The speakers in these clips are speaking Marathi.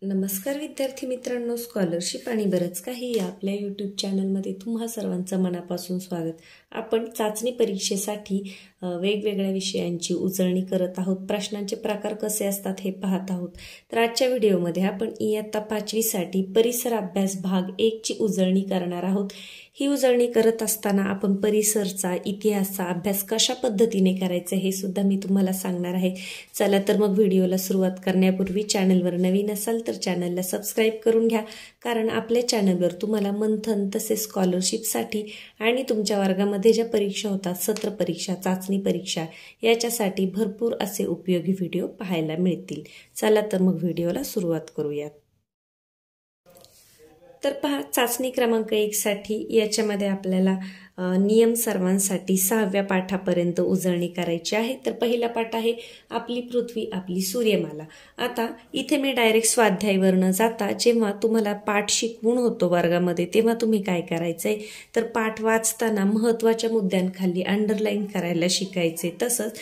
नमस्कार विद्यार्थी मित्रांनो, स्कॉलरशिप आणि बरंच काही या आपल्या यूट्यूब चॅनलमध्ये तुम्हा सर्वांचं मनापासून स्वागत. आपण चाचणी परीक्षेसाठी वेगवेगळ्या विषयांची उजळणी करत आहोत. प्रश्नांचे प्रकार कसे असतात हे पाहत आहोत. तर आजच्या व्हिडिओमध्ये आपण इयत्ता 5वी साठी परिसर अभ्यास भाग 1 ची उजळणी करणार आहोत. ही उजळणी करत असताना आपण परिसरचा इतिहासचा अभ्यास कशा पद्धतीने करायचा हे सुद्धा मी तुम्हाला सांगणार आहे. चला तर मग व्हिडिओला सुरुवात करण्यापूर्वी चॅनलवर नवीन असाल तर चॅनलला सबस्क्राईब करून घ्या, कारण आपल्या चॅनलवर तुम्हाला मंथन तसेच स्कॉलरशिपसाठी आणि तुमच्या वर्गामध्ये ज्या परीक्षा होतात, सत्र परीक्षा, चाचणी परीक्षा, याच्यासाठी भरपूर असे उपयोगी व्हिडिओ पाहायला मिळतील. चला तर मग व्हिडिओला सुरुवात करूयात. तर पहा, चाचणी क्रमांक 1 साठी याच्यामध्ये आपल्याला नियम सर्वांसाठी 6व्या पाठापर्यंत उजळणी करायची आहे. तर पहिला पाठ आहे आपली पृथ्वी आपली सूर्यमाला. आता इथे मी डायरेक्ट स्वाध्यायावर न जाता जेव्हा तुम्हाला पाठ शिकवून होतो वर्गामध्ये तेव्हा तुम्ही काय करायचंय, तर पाठ वाचताना महत्त्वाच्या मुद्द्यांखाली अंडरलाईन करायला शिकायचे. तसंच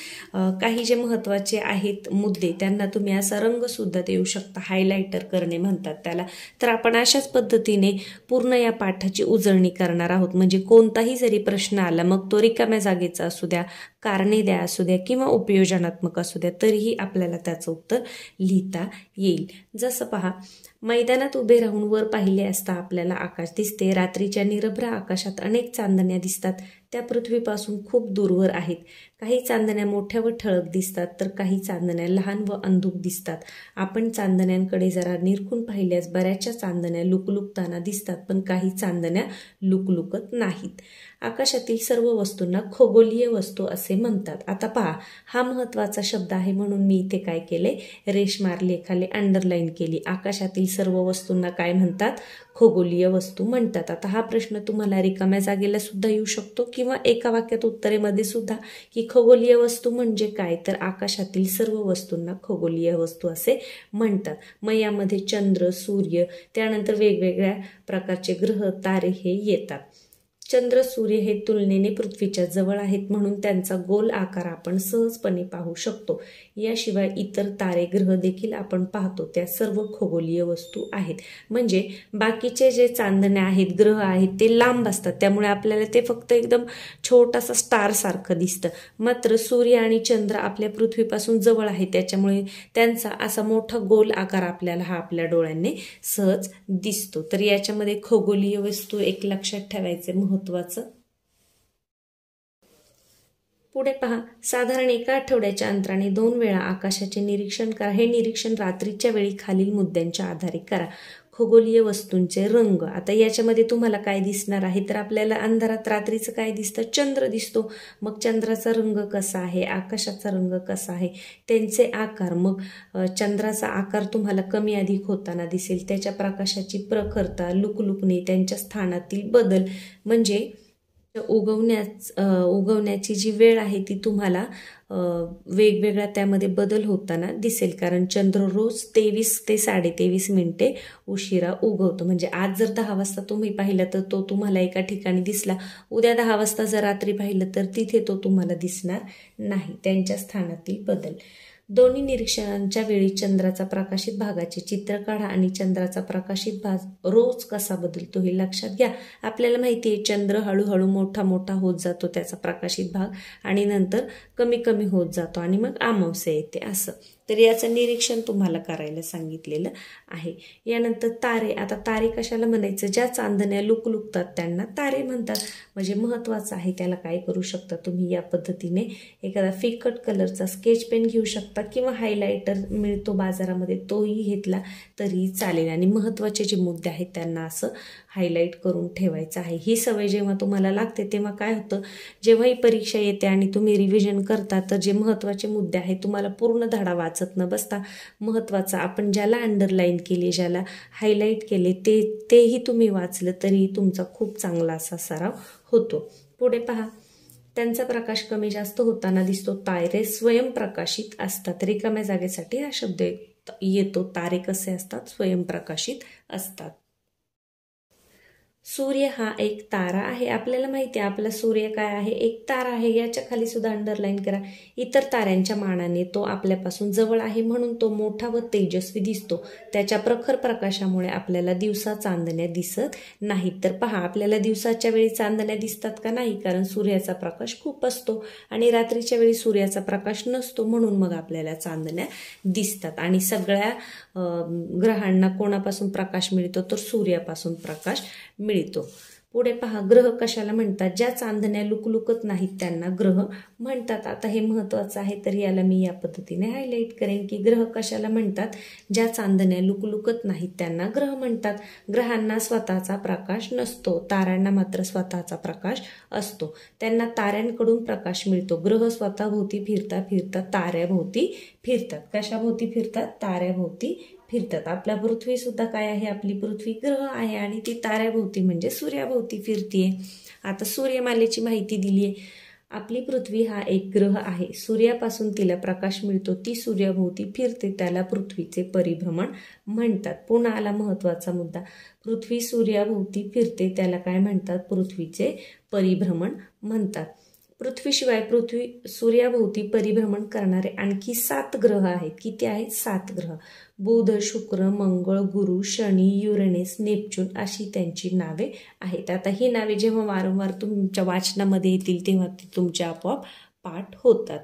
काही जे महत्त्वाचे आहेत मुद्दे त्यांना तुम्ही असा रंग सुद्धा देऊ शकता, हायलायटर करणे म्हणतात त्याला. तर आपण अशाच पद्धतीने पूर्ण या पाठाची उजळणी करणार आहोत. म्हणजे कोणताही जरी प्रश्न आला, मग तो रिकाम्या जागेचा असू द्या, कारणे द्या असू द्या किंवा उपयोजनात्मक असू द्या, तरीही आपल्याला त्याचं उत्तर लिहिता येईल. जसं पहा, मैदानात उभे राहून वर पाहिले असता आपल्याला आकाश दिसते. रात्रीच्या निरभ्र आकाशात अनेक चांदण्या दिसतात. त्या पृथ्वीपासून खूप दूरवर आहेत. काही चांदण्या मोठ्या व ठळक दिसतात, तर काही चांदण्या लहान व अंधुक दिसतात. आपण चांदण्यांकडे जरा निरखून पाहिल्यास बऱ्याचशा चांदण्या लुकलुकताना दिसतात, पण काही चांदण्या लुकलुकत नाहीत. आकाशातील सर्व वस्तूंना खगोलीय वस्तू असे म्हणतात. आता पहा, हा महत्वाचा शब्द आहे म्हणून मी इथे काय केले, रेष मारली, खाली अंडरलाईन केली. आकाशातील सर्व वस्तूंना काय म्हणतात, खगोलीय वस्तू म्हणतात. आता हा प्रश्न तुम्हाला रिकाम्या जागेला सुद्धा येऊ शकतो किंवा एका वाक्यात उत्तरेमध्ये सुद्धा, की खगोलीय वस्तू म्हणजे काय, तर आकाशातील सर्व वस्तूंना खगोलीय वस्तू असे म्हणतात. मग यामध्ये चंद्र, सूर्य, त्यानंतर वेगवेगळ्या प्रकारचे ग्रह, तारे हे येतात. चंद्र, सूर्य हे तुलनेने पृथ्वीच्या जवळ आहेत म्हणून त्यांचा गोल आकार आपण सहजपणे पाहू शकतो. याशिवाय इतर तारे, ग्रह देखील आपण पाहतो, त्या सर्व खगोलीय वस्तू आहेत. म्हणजे बाकीचे जे चांदण्या आहेत, ग्रह आहेत, ते लांब असतात, त्यामुळे आपल्याला ते फक्त एकदम छोटासा स्टार सारखं दिसतं. मात्र सूर्य आणि चंद्र आपल्या पृथ्वीपासून जवळ आहे, त्याच्यामुळे त्यांचा असा मोठा गोल आकार आपल्याला हा आपल्या डोळ्यांनी सहज दिसतो. तर याच्यामध्ये खगोलीय वस्तू एक लक्षात ठेवायचे महत्त्वाचं. पुढे पहा, साधारण एका आठवड्याच्या अंतराने 2 वेळा आकाशाचे निरीक्षण करा. हे निरीक्षण रात्रीच्या वेळी खालील मुद्द्यांच्या आधारे करा. खगोलीय वस्तूंचे रंग. आता याच्यामध्ये तुम्हाला काय दिसणार आहे, तर आपल्याला अंधारात रात्रीचं काय दिसतं, चंद्र दिसतो. मग चंद्राचा रंग कसा आहे, आकाशाचा रंग कसा आहे, त्यांचे आकार. मग चंद्राचा आकार तुम्हाला कमी अधिक होताना दिसेल, त्याच्या प्रकाशाची प्रखरता, लुकलुकणे, त्यांच्या स्थानातील बदल. म्हणजे उगवण्याची जी वेळ आहे ती तुम्हाला वेगवेगळ्या त्यामध्ये बदल होताना दिसेल, कारण चंद्र रोज 23 ते 23.5 मिनिटे उशिरा उगवतो. म्हणजे आज जर 10 वाजता तुम्ही पाहिलं तर तो तुम्हाला एका ठिकाणी दिसला, उद्या 10 वाजता जर रात्री पाहिलं तर तिथे तो तुम्हाला दिसणार नाही. त्यांच्या स्थानातील बदल. दोन्ही निरीक्षणांच्या वेळी चंद्राचा प्रकाशित भागाचे चित्र काढा आणि चंद्राचा प्रकाशित भाग रोज कसा बदलतो हे लक्षात घ्या. आपल्याला माहिती आहे, चंद्र हळूहळू मोठा मोठा होत जातो त्याचा प्रकाशित भाग, आणि नंतर कमी कमी होत जातो आणि मग अमावस्या येते असं. तर याचं निरीक्षण तुम्हाला करायला सांगितलेलं आहे. यानंतर तारे. आता तारे कशाला म्हणायचं, ज्या चांदण्या लुकलुकतात त्यांना तारे म्हणतात. म्हणजे महत्वाचं आहे, त्याला काय करू शकता तुम्ही, या पद्धतीने एखादा फिकट कलरचा स्केच पेन घेऊ शकता किंवा हायलायटर मिळतो बाजारामध्ये, तोही घेतला तरी चालेल. आणि महत्वाचे जे मुद्दे आहेत त्यांना असं हायलाईट करून ठेवायचं आहे. ही सवय जेव्हा तुम्हाला लागते तेव्हा काय होतं, जेव्हाही परीक्षा येते आणि तुम्ही रिव्हिजन करता, तर जे महत्वाचे मुद्दे आहेत तुम्हाला पूर्ण धडा वाचत न बसता महत्वाचं आपण ज्याला अंडरलाईन केले, ज्याला हायलाईट केले तेही तुम्ही वाचलं तरी तुमचा खूप चांगला असा सराव होतो. पुढे पहा, त्यांचा प्रकाश कमी जास्त होताना दिसतो. तारे स्वयंप्रकाशित असतात. रिकाम्या जागेसाठी हा शब्द येतो. तारे कसे असतात, स्वयंप्रकाशित असतात. सूर्य हा एक तारा आहे. आपल्याला माहिती आहे आपला सूर्य काय आहे, एक तारा आहे. याच्या खाली सुद्धा अंडरलाईन करा. इतर ताऱ्यांच्या मानाने तो आपल्यापासून जवळ आहे म्हणून तो मोठा व तेजस्वी दिसतो. त्याच्या प्रखर प्रकाशामुळे आपल्याला दिवसा चांदण्या दिसत नाहीत. तर पहा, आपल्याला दिवसाच्या वेळी चांदण्या दिसतात का? नाही, कारण सूर्याचा प्रकाश खूप असतो आणि रात्रीच्या वेळी सूर्याचा प्रकाश नसतो म्हणून मग आपल्याला चांदण्या दिसतात. आणि सगळ्या ग्रहांना कोणापासून प्रकाश मिळतो, तर सूर्यापासून प्रकाश मिळतो. पुढे पहा, ग्रह कशाला म्हणतात? ज्या चांदण्या लुकलुकत नाहीत त्यांना ग्रह म्हणतात. आता हे महत्वाचं आहे, तर याला मी या पद्धतीने हायलाइट करेन की ग्रह कशाला म्हणतात? ज्या चांदण्या लुकलुकत नाहीत त्यांना ग्रह म्हणतात. ग्रहांना स्वतःचा प्रकाश नसतो, ताऱ्यांना मात्र स्वतःचा प्रकाश असतो. त्यांना ताऱ्यांकडून प्रकाश मिळतो. ग्रह स्वतःभोवती फिरता फिरता ताऱ्याभोवती फिरतात. कशाभोवती फिरतात? ताऱ्याभोवती फिरतात. आपला पृथ्वी सुद्धा काय आहे? आपली पृथ्वी ग्रह आहे आणि ती ताऱ्याभोवती म्हणजे सूर्याभोवती फिरतीये. आता सूर्यमालेची माहिती दिली आहे. आपली पृथ्वी हा एक ग्रह आहे. सूर्यापासून तिला प्रकाश मिळतो, ती सूर्याभोवती फिरते, त्याला पृथ्वीचे परिभ्रमण म्हणतात. पुन्हा आला महत्वाचा मुद्दा, पृथ्वी सूर्याभोवती फिरते त्याला काय म्हणतात? पृथ्वीचे परिभ्रमण म्हणतात. पृथ्वीशिवाय पृथ्वी सूर्याभोवती परिभ्रमण करणारे आणखी 7 ग्रह आहेत. किती आहेत? 7 ग्रह. बुध, शुक्र, मंगळ, गुरु, शनी, युरेनस, नेपच्यून अशी त्यांची नावे आहेत. आता ही नावे जेव्हा वारंवार तुमच्या वाचनामध्ये येतील तेव्हा ती तुमच्या आपोआप पाठ होतात.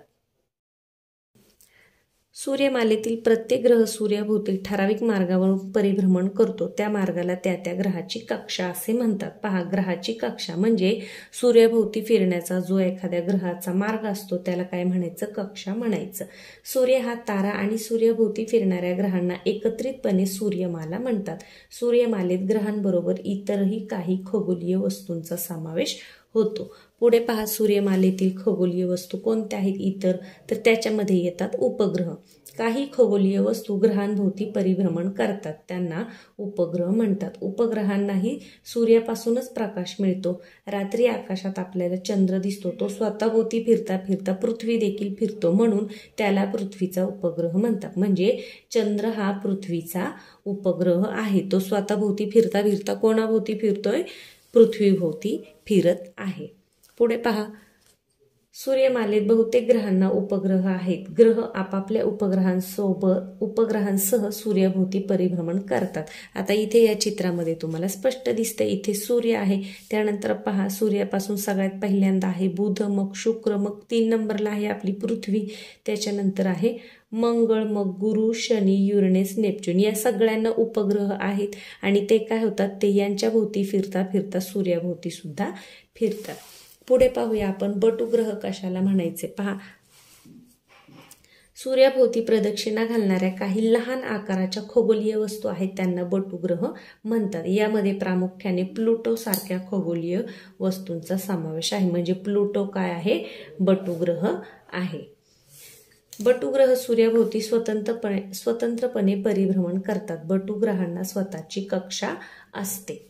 सूर्यमालेतील प्रत्येक ग्रह सूर्याभोवती ठराविक मार्गावरून परिभ्रमण करतो. त्या मार्गाला त्या त्या ग्रहाची कक्षा असे म्हणतात. पहा, ग्रहाची कक्षा म्हणजे सूर्याभोवती फिरण्याचा जो एखाद्या ग्रहाचा मार्ग असतो त्याला काय म्हणायचं? कक्षा म्हणायचं. सूर्य हा तारा आणि सूर्याभोवती फिरणाऱ्या ग्रहांना एकत्रितपणे सूर्यमाला म्हणतात. सूर्यमालेत ग्रहांबरोबर इतरही काही खगोलीय वस्तूंचा समावेश होतो. पुढे पहा, सूर्यमालेतील खगोलीय वस्तू कोणत्या आहेत इतर? तर त्याच्यामध्ये येतात उपग्रह. काही खगोलीय वस्तू ग्रहांभोवती परिभ्रमण करतात, त्यांना उपग्रह म्हणतात. उपग्रहांनाही सूर्यापासूनच प्रकाश मिळतो. रात्री आकाशात आपल्याला चंद्र दिसतो, तो स्वतःभोवती फिरता फिरता पृथ्वी देखील फिरतो म्हणून त्याला पृथ्वीचा उपग्रह म्हणतात. म्हणजे चंद्र हा पृथ्वीचा उपग्रह आहे. तो स्वतःभोवती फिरता फिरता कोणाभोवती फिरतोय? पृथ्वीभोवती फिरत आहे. पुढे पहा, सूर्यमालेत बहुतेक ग्रहांना उपग्रह आहेत. ग्रह आपापल्या उपग्रहांसह सूर्याभोवती परिभ्रमण करतात. आता इथे या चित्रामध्ये तुम्हाला स्पष्ट दिसतंय, इथे सूर्य आहे. त्यानंतर पहा, सूर्यापासून सगळ्यात पहिल्यांदा आहे बुध, मग शुक्र, मग 3 नंबरला आहे आपली पृथ्वी, त्याच्यानंतर आहे मंगळ, मग गुरु, शनी, युरेनस, नेपच्यून. या सगळ्यांना उपग्रह आहेत आणि ते काय होतात? ते यांच्या भोवती फिरता फिरता सूर्याभोवती सुद्धा फिरतात. पुढे पाहूया आपण बटुग्रह कशाला म्हणायचे. पहा, सूर्याभोवती प्रदक्षिणा घालणाऱ्या काही लहान आकाराच्या खगोलीय वस्तू आहेत, त्यांना बटुग्रह म्हणतात. यामध्ये प्रामुख्याने प्लुटो सारख्या खगोलीय वस्तूंचा समावेश आहे. म्हणजे प्लुटो काय आहे? बटुग्रह आहे. बटुग्रह सूर्याभोवती स्वतंत्रपणे परिभ्रमण करतात. बटुग्रहांना स्वतःची कक्षा असते.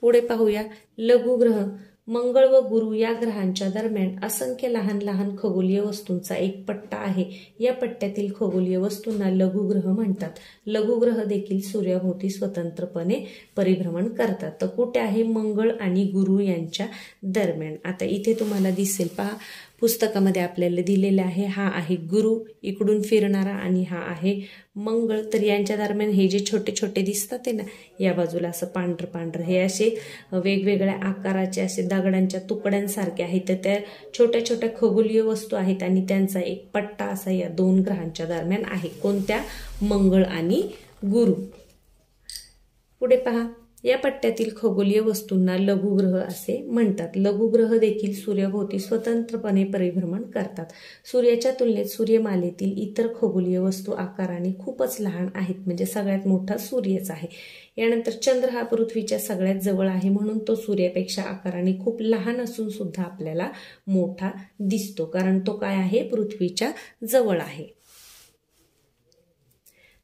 पुढे पाहूया लघुग्रह. मंगळ व गुरु या ग्रहांच्या दरम्यान असंख्य लहान लहान खगोलीय वस्तूंचा एक पट्टा आहे. या पट्ट्यातील खगोलीय वस्तूंना लघुग्रह म्हणतात. लघुग्रह देखील सूर्याभोवती स्वतंत्रपणे परिभ्रमण करतात. तर कुठे आहे? मंगळ आणि गुरु यांच्या दरम्यान. आता इथे तुम्हाला दिसेल, पहा पुस्तकामध्ये आपल्याला दिलेले आहे. हा आहे गुरु इकडून फिरणारा आणि हा आहे मंगळ. तर यांच्या दरम्यान हे जे छोटे छोटे दिसतात आहे ना, या बाजूला असं पांढरं पांढरं, हे असे वेगवेगळ्या आकाराचे असे दगडांच्या तुकड्यांसारखे आहेत. तर त्या छोट्या छोट्या खगोलीय वस्तू आहेत आणि त्यांचा एक पट्टा असा या 2 ग्रहांच्या दरम्यान आहे. कोणत्या? मंगळ आणि गुरु. पुढे पहा, या पट्ट्यातील खगोलीय वस्तूंना लघुग्रह असे म्हणतात. लघुग्रह देखील सूर्याभोवती स्वतंत्रपणे परिभ्रमण करतात. सूर्याच्या तुलनेत सूर्यमालेतील इतर खगोलीय वस्तू आकाराने खूपच लहान आहेत. म्हणजे सगळ्यात मोठा सूर्यच आहे. यानंतर चंद्र हा पृथ्वीच्या सगळ्यात जवळ आहे म्हणून तो सूर्यापेक्षा आकाराने खूप लहान असून सुद्धा आपल्याला मोठा दिसतो, कारण तो काय आहे? पृथ्वीच्या जवळ आहे.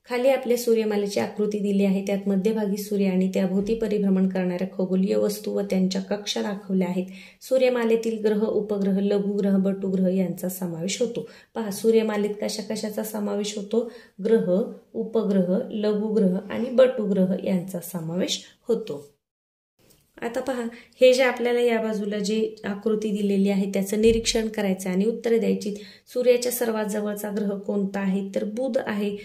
खाली आपल्या सूर्यमालेची आकृती दिली आहे. त्यात मध्यभागी सूर्य आणि त्याभोवती परिभ्रमण करणाऱ्या खगोलीय वस्तू व त्यांच्या कक्षा दाखवल्या आहेत. सूर्यमालेतील ग्रह, उपग्रह, लघुग्रह, बटुग्रह यांचा समावेश होतो. पहा, सूर्यमालेत कशा कशाचा समावेश होतो? ग्रह, उपग्रह, लघुग्रह आणि बटुग्रह यांचा समावेश होतो. आता पहा, हे जे आपल्याला या बाजूला जी आकृती दिलेली आहे त्याचं निरीक्षण करायचं आणि उत्तरे द्यायची. सूर्याच्या सर्वात जवळचा ग्रह कोणता आहे? तर बुध आहे.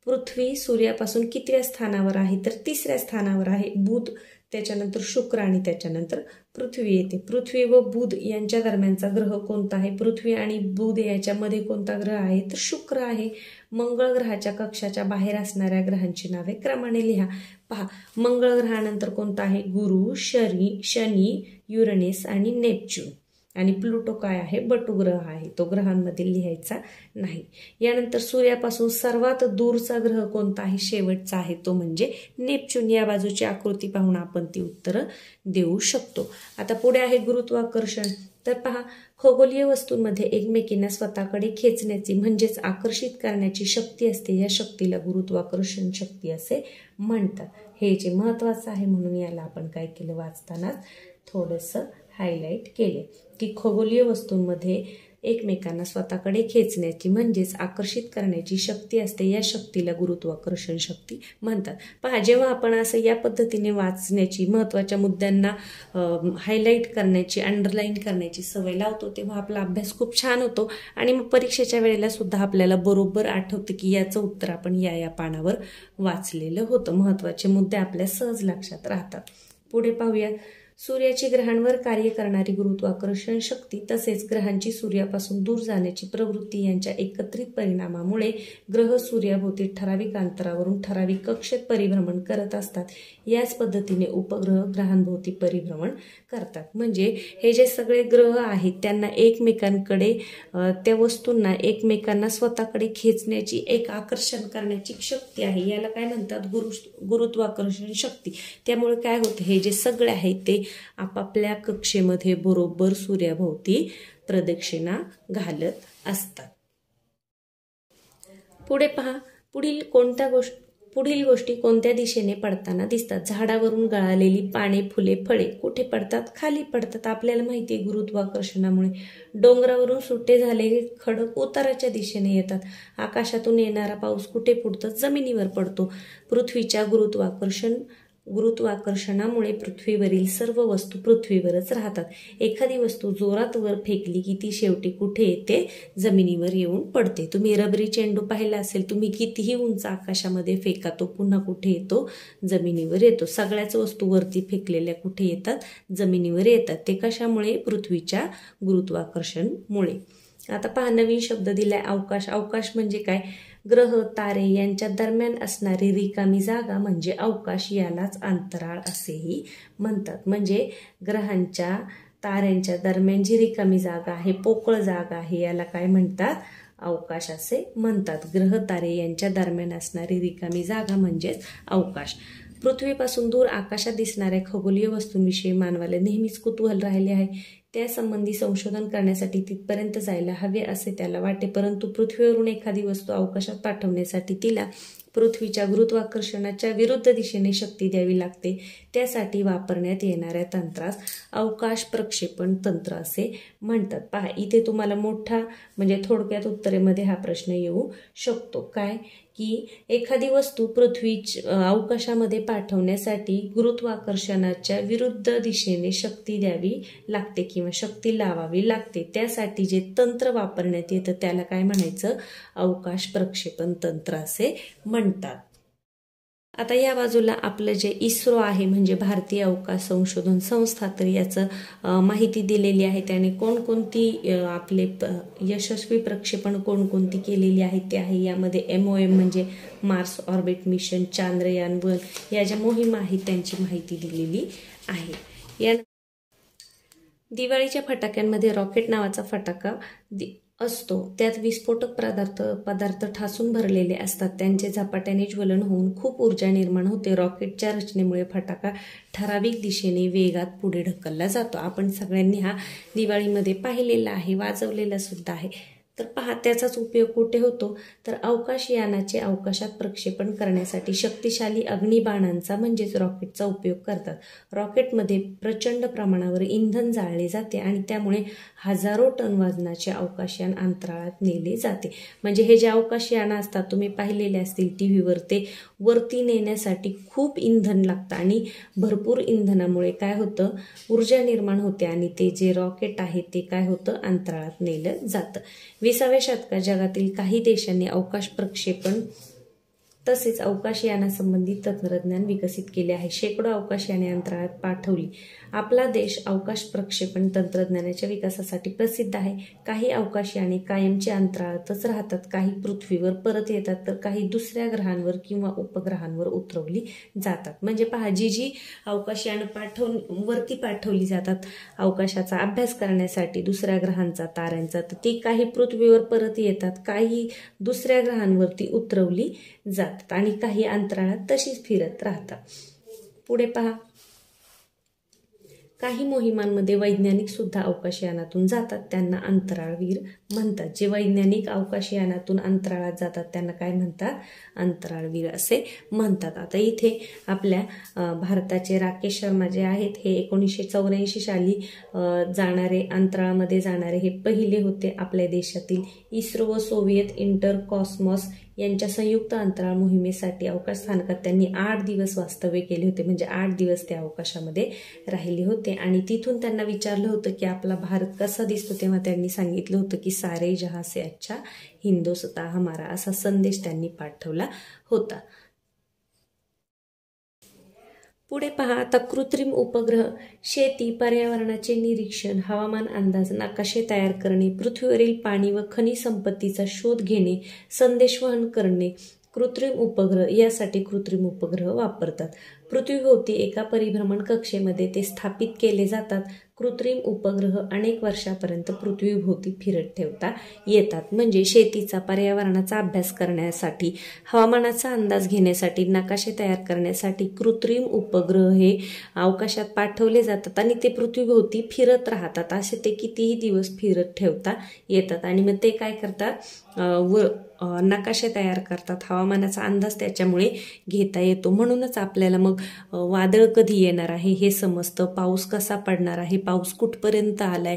पृथ्वी सूर्यापासून कितव्या स्थानावर आहे? तर 3ऱ्या स्थानावर आहे बुध, त्याच्यानंतर शुक्र आणि त्याच्यानंतर पृथ्वी येते. पृथ्वी व बुध यांच्या दरम्यानचा ग्रह कोणता आहे? पृथ्वी आणि बुध याच्यामध्ये कोणता ग्रह आहे? तर शुक्र आहे. मंगळ ग्रहाच्या कक्षाच्या बाहेर असणाऱ्या ग्रहांची नावे क्रमाने लिहा. पहा, मंगळ ग्रहानंतर कोणता आहे? गुरु, शनी, युरेनस आणि नेपच्यून. आणि प्लुटो काय आहे? बटुग्रह आहे. तो ग्रहांमध्ये लिहायचा नाही. यानंतर सूर्यापासून सर्वात दूरचा ग्रह कोणता आहे? शेवटचा आहे, तो म्हणजे नेपच्यून. या बाजूची आकृती पाहून आपण ती उत्तरं देऊ शकतो. आता पुढे आहे गुरुत्वाकर्षण. तर पहा, खगोलीय वस्तूंमध्ये एकमेकींना स्वतःकडे खेचण्याची म्हणजेच आकर्षित करण्याची शक्ती असते. या शक्तीला गुरुत्वाकर्षण शक्ती असे म्हणतात. हे जे महत्वाचं आहे म्हणून याला आपण काय केलं? वाचतानाच थोडंसं हायलाइट केले की खगोलीय वस्तूंमध्ये एकमेकांना स्वतःकडे खेचण्याची म्हणजेच आकर्षित करण्याची शक्ती असते. या शक्तीला गुरुत्वाकर्षण शक्ती म्हणतात. पहा, जेव्हा आपण असं या पद्धतीने वाचण्याची, महत्त्वाच्या मुद्द्यांना हायलाइट करण्याची, अंडरलाईन करण्याची सवय लावतो तेव्हा आपला अभ्यास खूप छान होतो आणि मग परीक्षेच्या वेळेला सुद्धा आपल्याला बरोबर आठवतं की याचं उत्तर आपण या पानावर वाचलेलं होतं. महत्त्वाचे मुद्दे आपल्या सहज लक्षात राहतात. पुढे पाहूया. सूर्याची ग्रहांवर कार्य करणारी गुरुत्वाकर्षण शक्ती तसेच ग्रहांची सूर्यापासून दूर जाण्याची प्रवृत्ती यांच्या एकत्रित परिणामामुळे ग्रह सूर्याभोवती ठराविक अंतरावरून ठराविक कक्षेत परिभ्रमण करत असतात. याच पद्धतीने उपग्रह ग्रहांभोवती परिभ्रमण करतात. म्हणजे हे जे सगळे ग्रह आहेत त्यांना एकमेकांकडे, त्या वस्तूंना एकमेकांना स्वतःकडे खेचण्याची, एक आकर्षण करण्याची शक्ती आहे. याला काय म्हणतात? गुरुत्वाकर्षण शक्ती. त्यामुळे काय होतं? हे जे सगळे आहेत ते आपापल्या कक्षेमध्ये बरोबर सूर्याभोवती प्रदक्षिणा घालत असतात. पुढे पहा, पुढील गोष्टी कोणत्या दिशेने पडताना दिसतात? झाडावरून गळालेली पाने, फुले, फळे कुठे पडतात? खाली पडतात. आपल्याला माहिती आहे गुरुत्वाकर्षणामुळे. डोंगरावरून सुट्टे झालेले खडक उताराच्या दिशेने येतात. आकाशातून येणारा पाऊस कुठे पडतो? जमिनीवर पडतो. पृथ्वीच्या गुरुत्वाकर्षणामुळे पृथ्वीवरील सर्व वस्तू पृथ्वीवरच राहतात. एखादी वस्तू जोरात वर फेकली की ती शेवटी कुठे येते? जमिनीवर येऊन पडते. तुम्ही रबरी चेंडू पाहिला असेल. तुम्ही कितीही उंच आकाशामध्ये फेका, तो पुन्हा कुठे येतो? जमिनीवर येतो. सगळ्याच वस्तू वरती फेकलेल्या कुठे येतात? जमिनीवर येतात. ते कशामुळे? पृथ्वीच्या गुरुत्वाकर्षणमुळे. आता पहा, नवीन शब्द दिलाय अवकाश. अवकाश म्हणजे काय? ग्रह, तारे यांच्या दरम्यान असणारी रिकामी जागा म्हणजे अवकाश. यालाच अंतराळ असेही म्हणतात. म्हणजे ग्रहांच्या, ताऱ्यांच्या दरम्यान जी रिकामी जागा आहे, पोकळ जागा आहे, याला काय म्हणतात? अवकाश असे म्हणतात. ग्रह, तारे यांच्या दरम्यान असणारी रिकामी जागा म्हणजेच अवकाश. पृथ्वीपासून दूर आकाशात दिसणाऱ्या खगोलीय वस्तूंविषयी मानवाला नेहमीच कुतूहल राहिले आहे. त्यासंबंधी संशोधन करण्यासाठी तिथपर्यंत जायला हवे असे त्याला वाटे. परंतु पृथ्वीवरून एखादी वस्तू अवकाशात पाठवण्यासाठी तिला पृथ्वीच्या गुरुत्वाकर्षणाच्या विरुद्ध दिशेने शक्ती द्यावी लागते. त्यासाठी वापरण्यात येणाऱ्या तंत्रास अवकाश प्रक्षेपण तंत्र असे म्हणतात. पहा, इथे तुम्हाला मोठा म्हणजे थोडक्यात उत्तरेमध्ये हा प्रश्न येऊ शकतो. काय की एखादी वस्तू अवकाशामध्ये पाठवण्यासाठी गुरुत्वाकर्षणाच्या विरुद्ध दिशेने शक्ती द्यावी लागते किंवा शक्ती लावावी लागते. त्यासाठी जे तंत्र वापरण्यात येतं त्याला काय म्हणायचं? अवकाश प्रक्षेपण तंत्र असे म्हणतात. आता या बाजूला आपलं जे इस्रो आहे म्हणजे भारतीय अवकाश संशोधन संस्था, तर याचं माहिती दिलेली आहे. त्याने कोणकोणती आपले यशस्वी प्रक्षेपण कोणकोणती केलेली आहे ते आहे. यामध्ये MOM म्हणजे मार्स ऑर्बिट मिशन, चांद्रयान-1 या ज्या मोहिमा आहेत त्यांची माहिती दिलेली आहे. या दिवाळीच्या फटाक्यांमध्ये रॉकेट नावाचा फटाका असतो. त्यात विस्फोटक पदार्थ ठासून भरलेले असतात. त्यांचे झपाट्याने ज्वलन होऊन खूप ऊर्जा निर्माण होते. रॉकेटच्या रचनेमुळे फटाका ठराविक दिशेने वेगात पुढे ढकलला जातो. आपण सगळ्यांनी हा दिवाळीमध्ये पाहिलेला आहे, वाजवलेला सुद्धा आहे. तर पहा त्याचाच उपयोग कुठे होतो, तर अवकाशयानाचे अवकाशात प्रक्षेपण करण्यासाठी शक्तिशाली अग्निबाणांचा म्हणजेच रॉकेटचा उपयोग करतात. रॉकेटमध्ये प्रचंड प्रमाणावर इंधन जाळले जाते आणि त्यामुळे हजारो टन वजनाचे अवकाशयान अंतराळात नेले जाते. म्हणजे हे जे अवकाशयान असतात तुम्ही पाहिलेले असतील टीव्हीवर, ते वरती नेण्यासाठी खूप इंधन लागतं आणि भरपूर इंधनामुळे काय होतं, ऊर्जा निर्माण होते आणि ते जे रॉकेट आहे ते काय होतं, अंतराळात नेलं जातं. 20व्या शतकात जगातील काही देशांनी अवकाश प्रक्षेपण तसेच अवकाशयानासंबंधी तंत्रज्ञान विकसित केले आहे. शेकडो अवकाशयाने अंतराळात पाठवली. आपला देश अवकाश प्रक्षेपण तंत्रज्ञानाच्या विकासासाठी प्रसिद्ध आहे. काही अवकाशयाने कायमचे अंतराळातच राहतात, काही पृथ्वीवर परत येतात, तर काही दुसऱ्या ग्रहांवर किंवा उपग्रहांवर उतरवली जातात. म्हणजे पहा, जी अवकाशयान वरती पाठवली जातात अवकाशाचा अभ्यास करण्यासाठी दुसऱ्या ग्रहांचा, ताऱ्यांचा, तर ती काही पृथ्वीवर परत येतात, काही दुसऱ्या ग्रहांवरती उतरवली जातात आणि काही अंतराळात तशीच फिरत राहतात. पुढे पहा, काही मोहिमांमध्ये वैज्ञानिक सुद्धा अवकाशयानातून जातात, त्यांना अंतराळवीर म्हणतात. जे वैज्ञानिक अवकाशयानातून अंतराळात जातात त्यांना काय म्हणतात, अंतराळवीर असे म्हणतात. आता इथे आपल्या भारताचे राकेश शर्मा जे आहेत हे 1984 साली अंतराळामध्ये जाणारे हे पहिले होते. आपल्या देशातील इस्रो व सोव्हिएत इंटर कॉस्मॉस यांच्या संयुक्त अंतराळ मोहिमेसाठी अवकाश स्थानकात त्यांनी 8 दिवस वास्तव्य केले होते. म्हणजे 8 दिवस ते अवकाशामध्ये राहिले होते आणि तिथून त्यांना विचारलं होतं की आपला भारत कसा दिसतो, तेव्हा त्यांनी सांगितलं होतं की सारे जहां से अच्छा हिंदुस्तान हमारा, असा संदेश त्यांनी पाठवला होता. पुढे पहा, आता कृत्रिम उपग्रह शेती, पर्यावरणाचे निरीक्षण, हवामान अंदाज, नकाशे तयार करणे, पृथ्वीवरील पाणी व खनिज संपत्तीचा शोध घेणे, संदेशवहन करणे, कृत्रिम उपग्रह यासाठी कृत्रिम उपग्रह वापरतात. पृथ्वीभोवती एका परिभ्रमण कक्षेमध्ये ते स्थापित केले जातात. कृत्रिम उपग्रह अनेक वर्षापर्यंत पृथ्वीभोवती फिरत ठेवता येतात. म्हणजे शेतीचा, पर्यावरणाचा अभ्यास करण्यासाठी, हवामानाचा अंदाज घेण्यासाठी, नकाशे तयार करण्यासाठी कृत्रिम उपग्रह हे अवकाशात पाठवले जातात आणि ते पृथ्वीभोवती फिरत राहतात. असे ते कितीही दिवस फिरत ठेवता येतात आणि मग ते काय करतात, नकाशे तयार करतात, हवामानाचा अंदाज त्याच्यामुळे घेता येतो. म्हणूनच आपल्याला मग वादळ कधी येणार आहे हे समजतं, पाऊस कसा पडणार आहे, पाऊस कुठपर्यंत आलाय.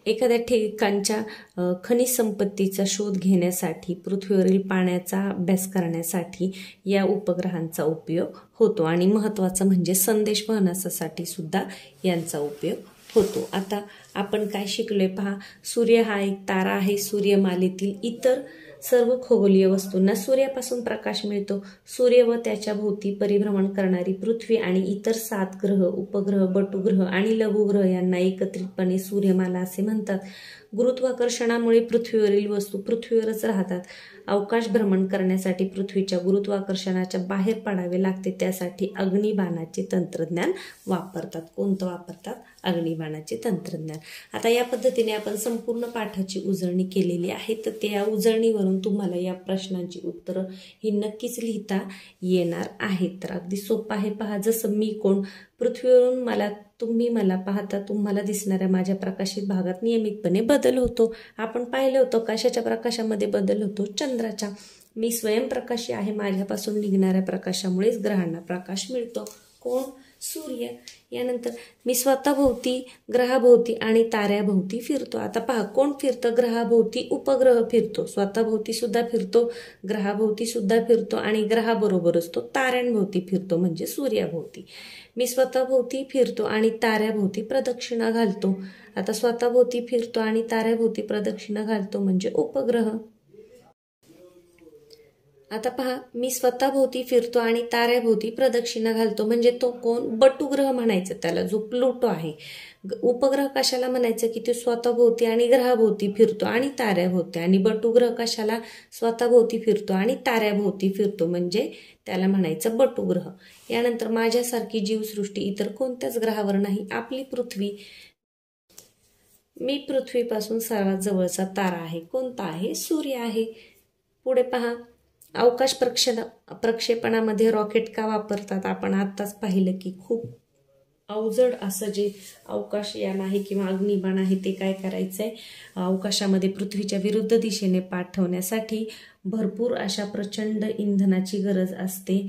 एखाद्या ठिकाणच्या खनिज संपत्तीचा शोध घेण्यासाठी, पृथ्वीवरील पाण्याचा अभ्यास करण्यासाठी या उपग्रहांचा उपयोग होतो आणि महत्त्वाचं म्हणजे संदेशवहनासाठी सुद्धा यांचा उपयोग होतो. आता आपण काय शिकलोय पहा, सूर्य हा एक तारा आहे. सूर्यमालेतील इतर सर्व खगोलीय वस्तूंना सूर्यापासून प्रकाश मिळतो. सूर्य व त्याच्या भोवती परिभ्रमण करणारी पृथ्वी आणि इतर 7 ग्रह, उपग्रह, बटुग्रह आणि लघुग्रह यांना एकत्रितपणे सूर्यमाला असे म्हणतात. गुरुत्वाकर्षणामुळे पृथ्वीवरील वस्तू पृथ्वीवरच राहतात. अवकाश भ्रमण करण्यासाठी पृथ्वीच्या गुरुत्वाकर्षणाच्या बाहेर पडावे लागते, त्यासाठी अग्निबाणाचे तंत्रज्ञान वापरतात. कोणतं वापरतात, अग्निबाणाचे तंत्रज्ञान. आता या पद्धतीने आपण संपूर्ण पाठाची उजळणी केलेली आहे. तर त्या उजळणीवरून तुम्हाला या प्रश्नांची उत्तरं ही नक्कीच लिहिता येणार आहेत. तर अगदी सोपं आहे. पहा, जसं मी कोण, पृथ्वीवरून तुम्ही मला पाहता, तुम्हाला दिसणाऱ्या माझ्या प्रकाशित भागात नियमितपणे बदल होतो. आपण पाहिलं होतं कशाच्या प्रकाशामध्ये बदल होतो, चंद्राच्या. मी स्वयंप्रकाशी आहे, माझ्यापासून निघणाऱ्या प्रकाशामुळेच ग्रहांना प्रकाश मिळतो. कोण, सूर्य. यानंतर मी स्वतःभोवती, ग्रहाभोवती आणि ताऱ्याभोवती फिरतो. आता पहा, कोण फिरतं, ग्रहाभोवती उपग्रह फिरतो, स्वतःभोवती सुद्धा फिरतो, ग्रहाभोवती सुद्धा फिरतो आणि ग्रहाबरोबरच तो ताऱ्यांभोवती फिरतो म्हणजे सूर्याभोवती. मी स्वतःभोवती फिरतो आणि ताऱ्याभोवती प्रदक्षिणा घालतो. आता स्वतःभोवती फिरतो आणि ताऱ्याभोवती प्रदक्षिणा घालतो म्हणजे उपग्रह. आता पहा, मी स्वतःभोवती फिरतो आणि ताऱ्याभोवती प्रदक्षिणा घालतो म्हणजे तो कोण, बटुग्रह म्हणायचं त्याला, जो प्लुटो आहे. उपग्रह कशाला म्हणायचं की तो स्वतःभोवती आणि ग्रहाभोवती फिरतो आणि ताऱ्याभोवती, आणि बटुग्रह कशाला, स्वतःभोवती फिरतो आणि ताऱ्याभोवती फिरतो म्हणजे त्याला म्हणायचं बटुग्रह. यानंतर माझ्यासारखी जीवसृष्टी इतर कोणत्याच ग्रहावर नाही, आपली पृथ्वी. मी पृथ्वीपासून सर्वात जवळचा तारा आहे, कोणता आहे, सूर्य आहे. पुढे पहा, अवकाश प्रक्षेपणामध्ये रॉकेट का वापरतात, आपण आत्ताच पाहिलं की खूप अवजड असं जे अवकाशयान आहे किंवा अग्निबाण आहे ते काय करायचंय, अवकाशामध्ये पृथ्वीच्या विरुद्ध दिशेने पाठवण्यासाठी भरपूर अशा प्रचंड इंधनाची गरज असते.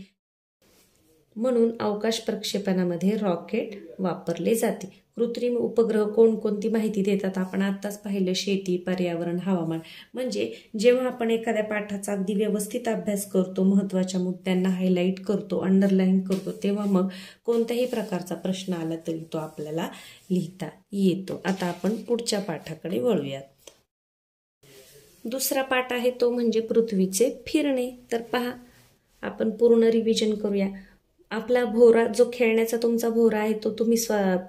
म्हणून अवकाश प्रक्षेपणामध्ये रॉकेट वापरले जाते. कृत्रिम उपग्रह कोणकोणती माहिती देतात आपण आत्ताच पाहिलं, शेती, पर्यावरण, हवामान. म्हणजे जेव्हा आपण एखाद्या पाठाचा अगदी व्यवस्थित अभ्यास करतो, महत्त्वाच्या मुद्द्यांना हायलाईट करतो, अंडरलाईन करतो, तेव्हा मग कोणत्याही प्रकारचा प्रश्न आला तरी तो आपल्याला लिहिता येतो. आता आपण पुढच्या पाठाकडे वळूयात. दुसरा पाठ आहे तो म्हणजे पृथ्वीचे फिरणे. तर पहा, आपण पूर्ण रिव्हिजन करूया. आपला भोवरा, जो खेळण्याचा तुमचा भोवरा आहे तो तुम्ही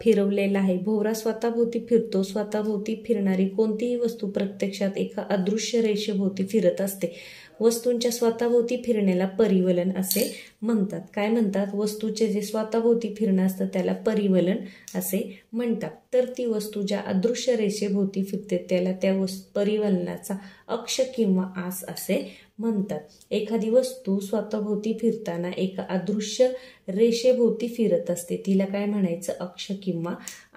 फिरवलेला आहे. भोवरा स्वतःभोवती फिरतो. स्वतःभोवती फिरणारी कोणतीही वस्तू प्रत्यक्षात एका अदृश्य रेषेभोवती फिरत असते. वस्तूंच्या स्वतःभोवती फिरण्याला परिवलन असे म्हणतात. काय म्हणतात? वस्तूचे जे स्वतःभोवती फिरणं असतं त्याला परिवलन असे म्हणतात. तर ती वस्तू ज्या अदृश्य रेषेभोवती फिरते त्याला त्या परिवलनाचा अक्ष किंवा आस असे म्हणतात. एखादी वस्तू स्वतःभोवती फिरताना एका अदृश्य रेषेभोवती फिरत असते, तिला काय म्हणायचं? अक्ष किंवा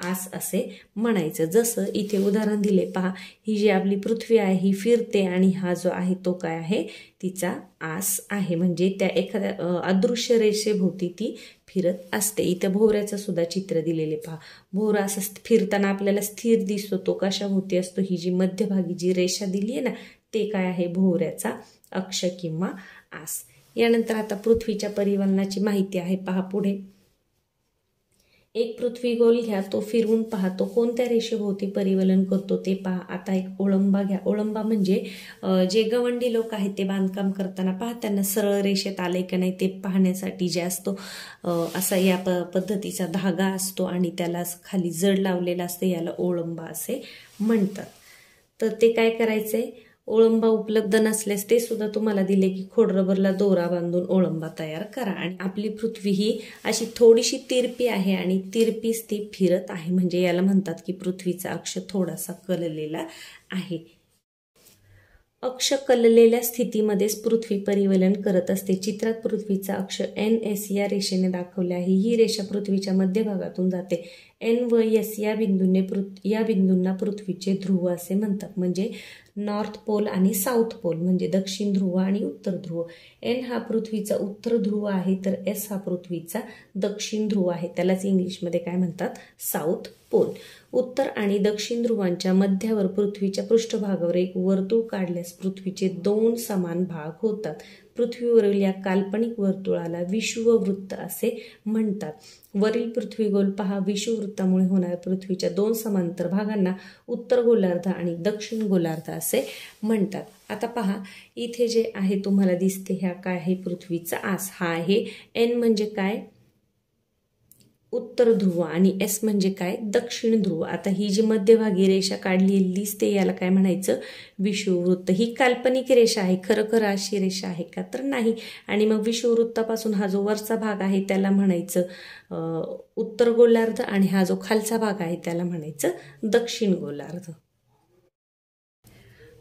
आस असे म्हणायचं. जसं इथे उदाहरण दिले पहा, ही जी आपली पृथ्वी आहे ही फिरते आणि हा जो आहे तो काय आहे? तिचा आस आहे. म्हणजे त्या एखाद्या अदृश्य रेषेभोवती ती फिरत असते. इथं भोवऱ्याचं सुद्धा चित्र दिलेले पहा. भोवरा असं फिरताना आपल्याला स्थिर दिसतो. तो कशाभोवती असतो? ही जी मध्यभागी जी रेषा दिली आहे ना, ते काय आहे? भोवऱ्याचा अक्ष किंवा आस. यानंतर आता पृथ्वीच्या परिवलनाची माहिती आहे. पहा पुढे, एक पृथ्वी गोल घ्या, तो फिरवून पहा, तो कोणत्या रेषेभोवती परिवलन करतो ते पहा. आता एक ओळंबा घ्या. ओळंबा म्हणजे जे गवंडी लोक आहेत ते बांधकाम करताना पहा, त्यांना सरळ रेषेत आले की नाही ते पाहण्यासाठी जे असतो असा या पद्धतीचा धागा असतो आणि त्याला खाली जड लावलेला असतं, याला ओळंबा असे म्हणतात. तर ते काय करायचंय? ओळंबा उपलब्ध नसल्यास ते सुद्धा तुम्हाला दिले की खोडरबरला दोरा बांधून ओळंबा तयार करा. आणि आपली पृथ्वी ही अशी थोडीशी तिरपी आहे आणि तिरपीच ती फिरत आहे. म्हणजे याला म्हणतात की पृथ्वीचा अक्ष थोडासा कललेला आहे. अक्ष कललेल्या स्थितीमध्येच पृथ्वी परिवलन करत असते. चित्रात पृथ्वीचा अक्ष NS या रेषेने दाखवले आहे. ही रेषा पृथ्वीच्या मध्यभागातून जाते. N व S या बिंदूंना पृथ्वीचे ध्रुव असे म्हणतात. म्हणजे नॉर्थ पोल आणि साऊथ पोल म्हणजे दक्षिण ध्रुव आणि उत्तर ध्रुव. N हा पृथ्वीचा उत्तर ध्रुव आहे तर S हा पृथ्वीचा दक्षिण ध्रुव आहे. त्यालाच इंग्लिशमध्ये काय म्हणतात? South pole. उत्तर आणि दक्षिण ध्रुवांच्या मध्यावर पृथ्वीच्या पृष्ठभागावर एक वर्तुळ काढल्यास पृथ्वीचे 2 समान भाग होतात. पृथ्वीवरील या काल्पनिक वर्तुळाला विषुववृत्त असे म्हणतात. वरील पृथ्वीगोल पहा. विषुववृत्तामुळे होणाऱ्या पृथ्वीच्या 2 समांतर भागांना उत्तर गोलार्ध आणि दक्षिण गोलार्ध असे म्हणतात. आता पहा, इथे जे आहे तुम्हाला दिसते ह्या काय आहे? पृथ्वीचा आस. हा आहे N म्हणजे काय? उत्तर ध्रुव आणि S म्हणजे काय? दक्षिण ध्रुव. आता ही जी मध्यभागी रेषा काढलेली दिसते याला काय म्हणायचं? विषुववृत्त. ही काल्पनिक रेषा आहे. खरं अशी रेषा आहे का? तर नाही. आणि मग विषुववृत्तापासून हा जो वरचा भाग आहे त्याला म्हणायचं उत्तर गोलार्ध आणि हा जो खालचा भाग आहे त्याला म्हणायचं दक्षिण गोलार्ध.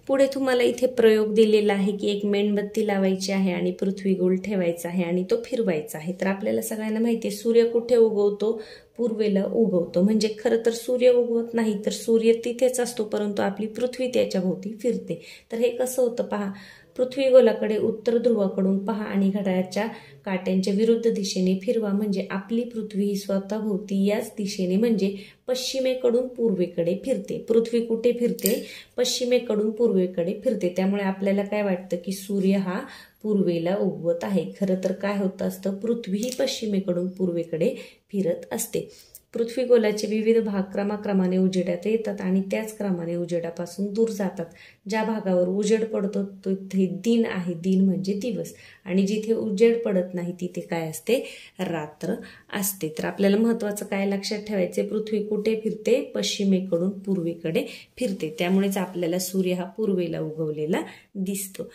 पुढे तुम्हाला इथे प्रयोग दिलेला आहे की एक मेणबत्ती लावायची आहे आणि पृथ्वी गोल ठेवायचा आहे आणि तो फिरवायचा आहे. तर आपल्याला सगळ्यांना माहिती आहे सूर्य कुठे उगवतो? पूर्वेला उगवतो. म्हणजे खरं तर सूर्य उगवत नाही तर सूर्य तिथेच असतो, परंतु आपली पृथ्वी त्याच्या भोवती फिरते. तर हे कसं होतं पहा. पृथ्वी गोलाकडे उत्तर ध्रुवाकडून पहा आणि घड्याळाच्या काट्यांच्या विरुद्ध दिशेने फिरवा. म्हणजे आपली पृथ्वी ही स्वतःभोवती याच दिशेने म्हणजे पश्चिमेकडून पूर्वेकडे फिरते. पृथ्वी कुठे फिरते? पश्चिमेकडून पूर्वेकडे फिरते. त्यामुळे आपल्याला काय वाटतं की सूर्य हा पूर्वेला उगवत आहे. खरं तर काय होत असतं? पृथ्वी ही पश्चिमेकडून पूर्वेकडे फिरत असते. पृथ्वी गोलाचे विविध भाग क्रमाक्रमाने उजेडात येतात आणि त्याच क्रमाने उजेडापासून दूर जातात. ज्या भागावर उजेड पडतो तिथे दिन आहे. दिन म्हणजे दिवस. आणि जिथे उजेड पडत नाही तिथे काय असते? रात्र असते. तर आपल्याला महत्वाचं काय लक्षात ठेवायचे? पृथ्वी कुठे फिरते? पश्चिमेकडून पूर्वेकडे फिरते. त्यामुळेच आपल्याला सूर्य हा पूर्वेला उगवलेला दिसतो.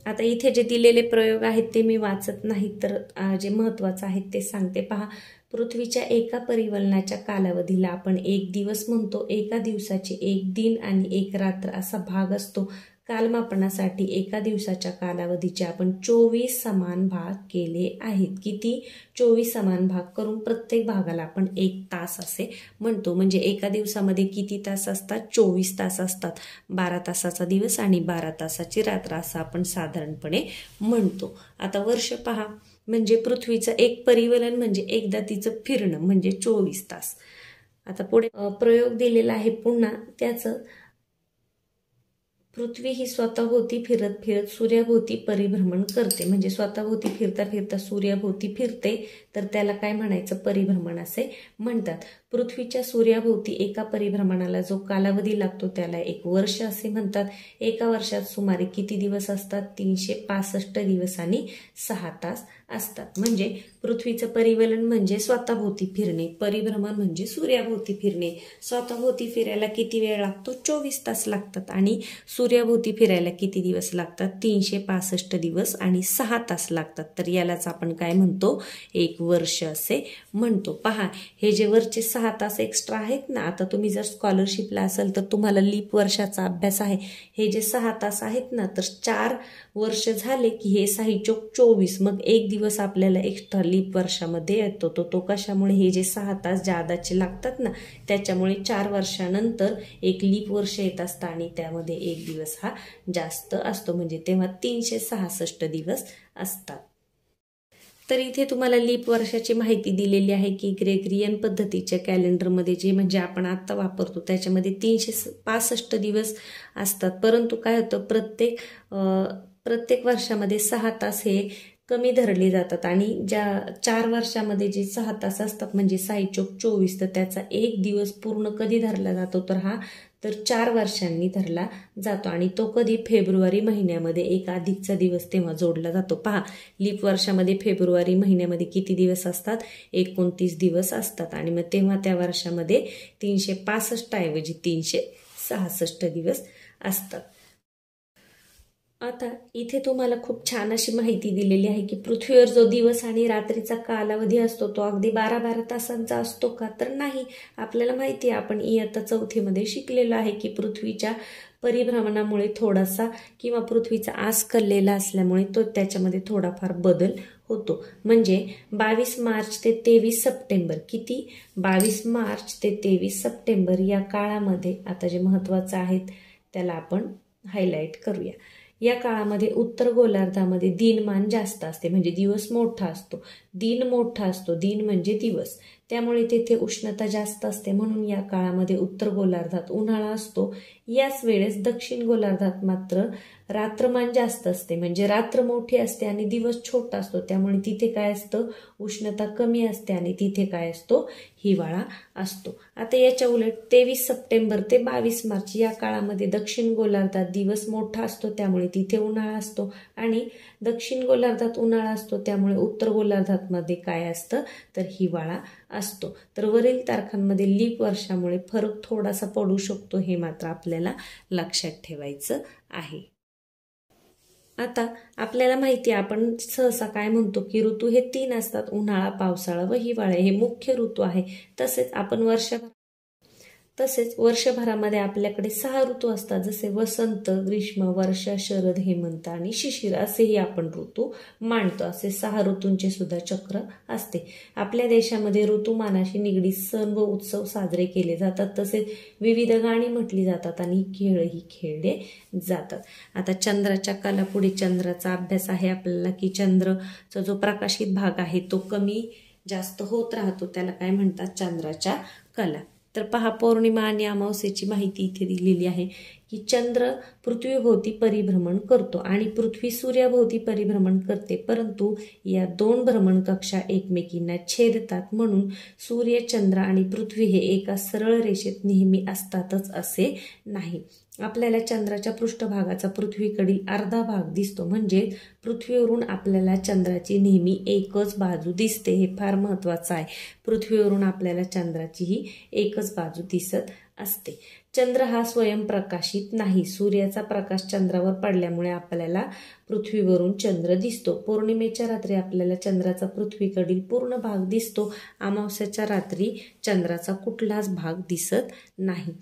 आता इथे जे दिलेले प्रयोग आहेत ते मी वाचत नाही, तर जे महत्वाचं आहे ते सांगते. पहा, पृथ्वीच्या एका परिवलनाच्या कालावधीला आपण 1 दिवस म्हणतो. एका दिवसाचे 1 दिन आणि 1 रात्र असा भाग असतो. कालमापनासाठी एका दिवसाच्या कालावधीचे आपण 24 समान भाग केले आहेत. किती? 24 समान भाग करून प्रत्येक भागाला आपण 1 तास असे म्हणतो. म्हणजे एका दिवसामध्ये किती तास असतात? 24 तास असतात. 12 तासाचा दिवस आणि 12 तासाची रात्र असं आपण साधारणपणे म्हणतो. आता वर्ष पहा, म्हणजे पृथ्वीचं एक परिवलन म्हणजे एकदा तिचं फिरणं म्हणजे 24 तास. आता पुढे प्रयोग दिलेला आहे पुन्हा त्याचं. पृथ्वी ही स्वतःभोवती फिरत फिरत सूर्याभोवती परिभ्रमण करते. म्हणजे स्वतःभोवती फिरता फिरता सूर्याभोवती फिरते, तर त्याला काय म्हणायचं? परिभ्रमण असे म्हणतात. पृथ्वीच्या सूर्याभोवती एका परिभ्रमणाला जो कालावधी लागतो त्याला 1 वर्ष असे म्हणतात. एका वर्षात सुमारे किती दिवस असतात? 365 दिवस आणि 6 तास असतात. म्हणजे पृथ्वीचं परिवलन म्हणजे स्वतःभोवती फिरणे, परिभ्रमण म्हणजे सूर्याभोवती फिरणे. स्वतःभोवती फिरायला किती वेळ लागतो? 24 तास लागतात. आणि सूर्याभोवती फिरायला किती दिवस लागतात? 365 दिवस आणि 6 तास लागतात. तर यालाच आपण काय म्हणतो? 1 वर्ष असे म्हणतो. पहा, हे जे वरचे 6 तास एक्स्ट्रा आहेत ना, आता तुम्ही जर स्कॉलरशिपला असाल तर तुम्हाला लीप वर्षाचा अभ्यास आहे. हे जे 6 तास आहेत ना, तर 4 वर्ष झाले की हे 6 चोक 24, मग 1 दिवस आपल्याला एक्स्ट्रा लीप वर्षामध्ये येतो. तो कशामुळे? हे जे 6 तास जादाचे लागतात ना, त्याच्यामुळे 4 वर्षानंतर 1 लीप वर्ष येत असतं आणि त्यामध्ये 1 दिवस हा जास्त असतो. म्हणजे तेव्हा 366 दिवस असतात. तर इथे तुम्हाला लीप वर्षाची माहिती दिलेली आहे की ग्रेगरियन पद्धतीच्या कॅलेंडरमध्ये जे म्हणजे आपण आत्ता वापरतो त्याच्यामध्ये 365 दिवस असतात. परंतु काय होतं, प्रत्येक वर्षामध्ये 6 तास हे कमी धरले जातात आणि ज्या 4 वर्षामध्ये जे 6 तास असतात म्हणजे 6 चोक 24, तर त्याचा 1 दिवस पूर्ण कधी धरला जातो? तर 4 वर्षांनी धरला जातो. आणि तो कधी? फेब्रुवारी महिन्यामध्ये 1 अधिकचा दिवस तेव्हा जोडला जातो. पहा, लीप वर्षामध्ये फेब्रुवारी महिन्यामध्ये किती दिवस असतात? 29 दिवस असतात. आणि मग तेव्हा त्या वर्षामध्ये 365 ऐवजी 366 दिवस असतात. आता इथे तुम्हाला खूप छान अशी माहिती दिलेली आहे की पृथ्वीवर जो दिवस आणि रात्रीचा कालावधी असतो तो अगदी 12-12 तासांचा असतो का? तर नाही. आपल्याला माहिती आहे, आपण इयत्ता 4थी मध्ये शिकलेलो आहे की पृथ्वीच्या परिभ्रमणामुळे थोडासा किंवा पृथ्वीचा आस कललेला असल्यामुळे त्याच्यामध्ये थोडाफार बदल होतो. म्हणजे 22 मार्च ते 23 सप्टेंबर, किती? 22 मार्च ते 23 सप्टेंबर या काळामध्ये आता जे महत्वाचं आहे त्याला आपण हायलाइट करूया. या काळामध्ये उत्तर गोलार्धामध्ये दिनमान जास्त असते, म्हणजे दिवस मोठा असतो. दिन मोठा असतो, दिन म्हणजे दिवस, त्यामुळे तेथे उष्णता जास्त असते. म्हणून या काळामध्ये उत्तर गोलार्धात उन्हाळा असतो. याच वेळेस दक्षिण गोलार्धात मात्र रात्रमान जास्त असते, म्हणजे रात्र मोठी असते आणि दिवस छोटा असतो. त्यामुळे तिथे काय असतं? उष्णता कमी असते आणि तिथे काय असतो? हिवाळा असतो. आता याच्या उलट 23 सप्टेंबर ते 22 मार्च या काळामध्ये दक्षिण गोलार्धात दिवस मोठा असतो, त्यामुळे तिथे उन्हाळा असतो. आणि दक्षिण गोलार्धात उन्हाळा असतो, त्यामुळे उत्तर गोलार्धात मध्ये काय असतं? तर हिवाळा असतो. तर वरील तारखांमध्ये लीप वर्षामुळे फरक थोडासा पडू शकतो, हे मात्र आपल्याला लक्षात ठेवायचं आहे. आता आपल्याला माहिती आहे, आपण सहसा काय म्हणतो की ऋतू हे 3 असतात: उन्हाळा, पावसाळा व हिवाळा. हे मुख्य ऋतू आहे. तसेच वर्षभरामध्ये आपल्याकडे 6 ऋतू असतात, जसे वसंत, ग्रीष्म, वर्षा, शरद, हेमंत आणि शिशिर असेही आपण ऋतू मानतो. असे 6 ऋतूंचे सुद्धा चक्र असते. आपल्या देशामध्ये ऋतुमानाशी निगडीत सण व उत्सव साजरे केले जातात. तसेच विविध गाणी म्हटली जातात आणि खेळही खेळले जातात. आता चंद्राच्या कला, पुढे चंद्राचा अभ्यास आहे आपल्याला की चंद्राचा जो प्रकाशित भाग आहे तो कमी जास्त होत राहतो, त्याला काय म्हणतात? चंद्राच्या कला. तर पहा, पौर्णिमा आणि अमावस्येची माहिती इथे दिलेली आहे की चंद्र पृथ्वीभोवती परिभ्रमण करतो आणि पृथ्वी सूर्याभोवती परिभ्रमण करते, परंतु या 2 भ्रमण कक्षा एकमेकींना छेदतात. म्हणून सूर्य, चंद्र आणि पृथ्वी हे एका सरळ रेषेत नेहमी असतातच असे नाही. आपल्याला चंद्राच्या पृष्ठभागाचा पृथ्वीकडील अर्धा भाग दिसतो, म्हणजे पृथ्वीवरून आपल्याला चंद्राची नेहमी एकच बाजू दिसते. हे फार महत्वाचं आहे. पृथ्वीवरून आपल्याला चंद्राची ही एकच बाजू दिसत असते. चंद्र हा स्वयंप्रकाशित नाही. सूर्याचा प्रकाश चंद्रावर पडल्यामुळे आपल्याला पृथ्वीवरून चंद्र दिसतो. पौर्णिमेच्या रात्री आपल्याला चंद्राचा पृथ्वीकडील पूर्ण भाग दिसतो. अमावस्येच्या रात्री चंद्राचा कुठलाच भाग दिसत नाही.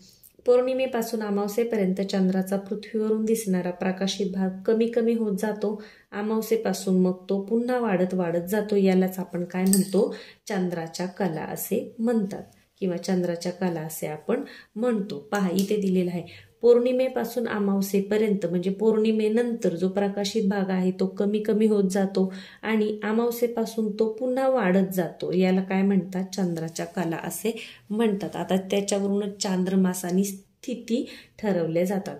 पौर्णिमेपासून अमावस्येपर्यंत चंद्राचा पृथ्वीवरून दिसणारा प्रकाशित भाग कमी कमी होत जातो. अमावस्येपासून मग तो पुन्हा वाढत वाढत जातो. यालाच आपण काय म्हणतो, चंद्राच्या कला असे म्हणतात किंवा चंद्राच्या कला असे आपण म्हणतो. पहा इथे दिलेला आहे, पौर्णिमेपासून अमावस्येपर्यंत म्हणजे पौर्णिमेनंतर जो प्रकाशित भाग आहे तो कमी कमी होत जातो आणि अमावस्येपासून तो पुन्हा वाढत जातो. याला काय म्हणतात, चंद्राच्या कला असे म्हणतात. आता त्याच्यावरूनच चांद्रमास आणि स्थिती ठरवल्या जातात.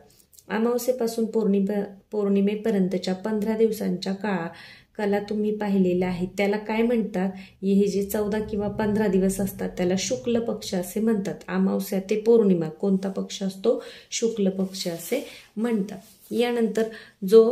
अमावस्येपासून पौर्णिमेपर्यंतच्या 15 दिवसांच्या कला तुम्ही पाहिलेल्या आहेत. त्याला काय म्हणतात, हे जे 14 किंवा 15 दिवस असतात त्याला शुक्ल पक्ष असे म्हणतात. अमावस्या ते पौर्णिमा कोणता पक्ष असतो, शुक्ल पक्ष असे म्हणतात. यानंतर जो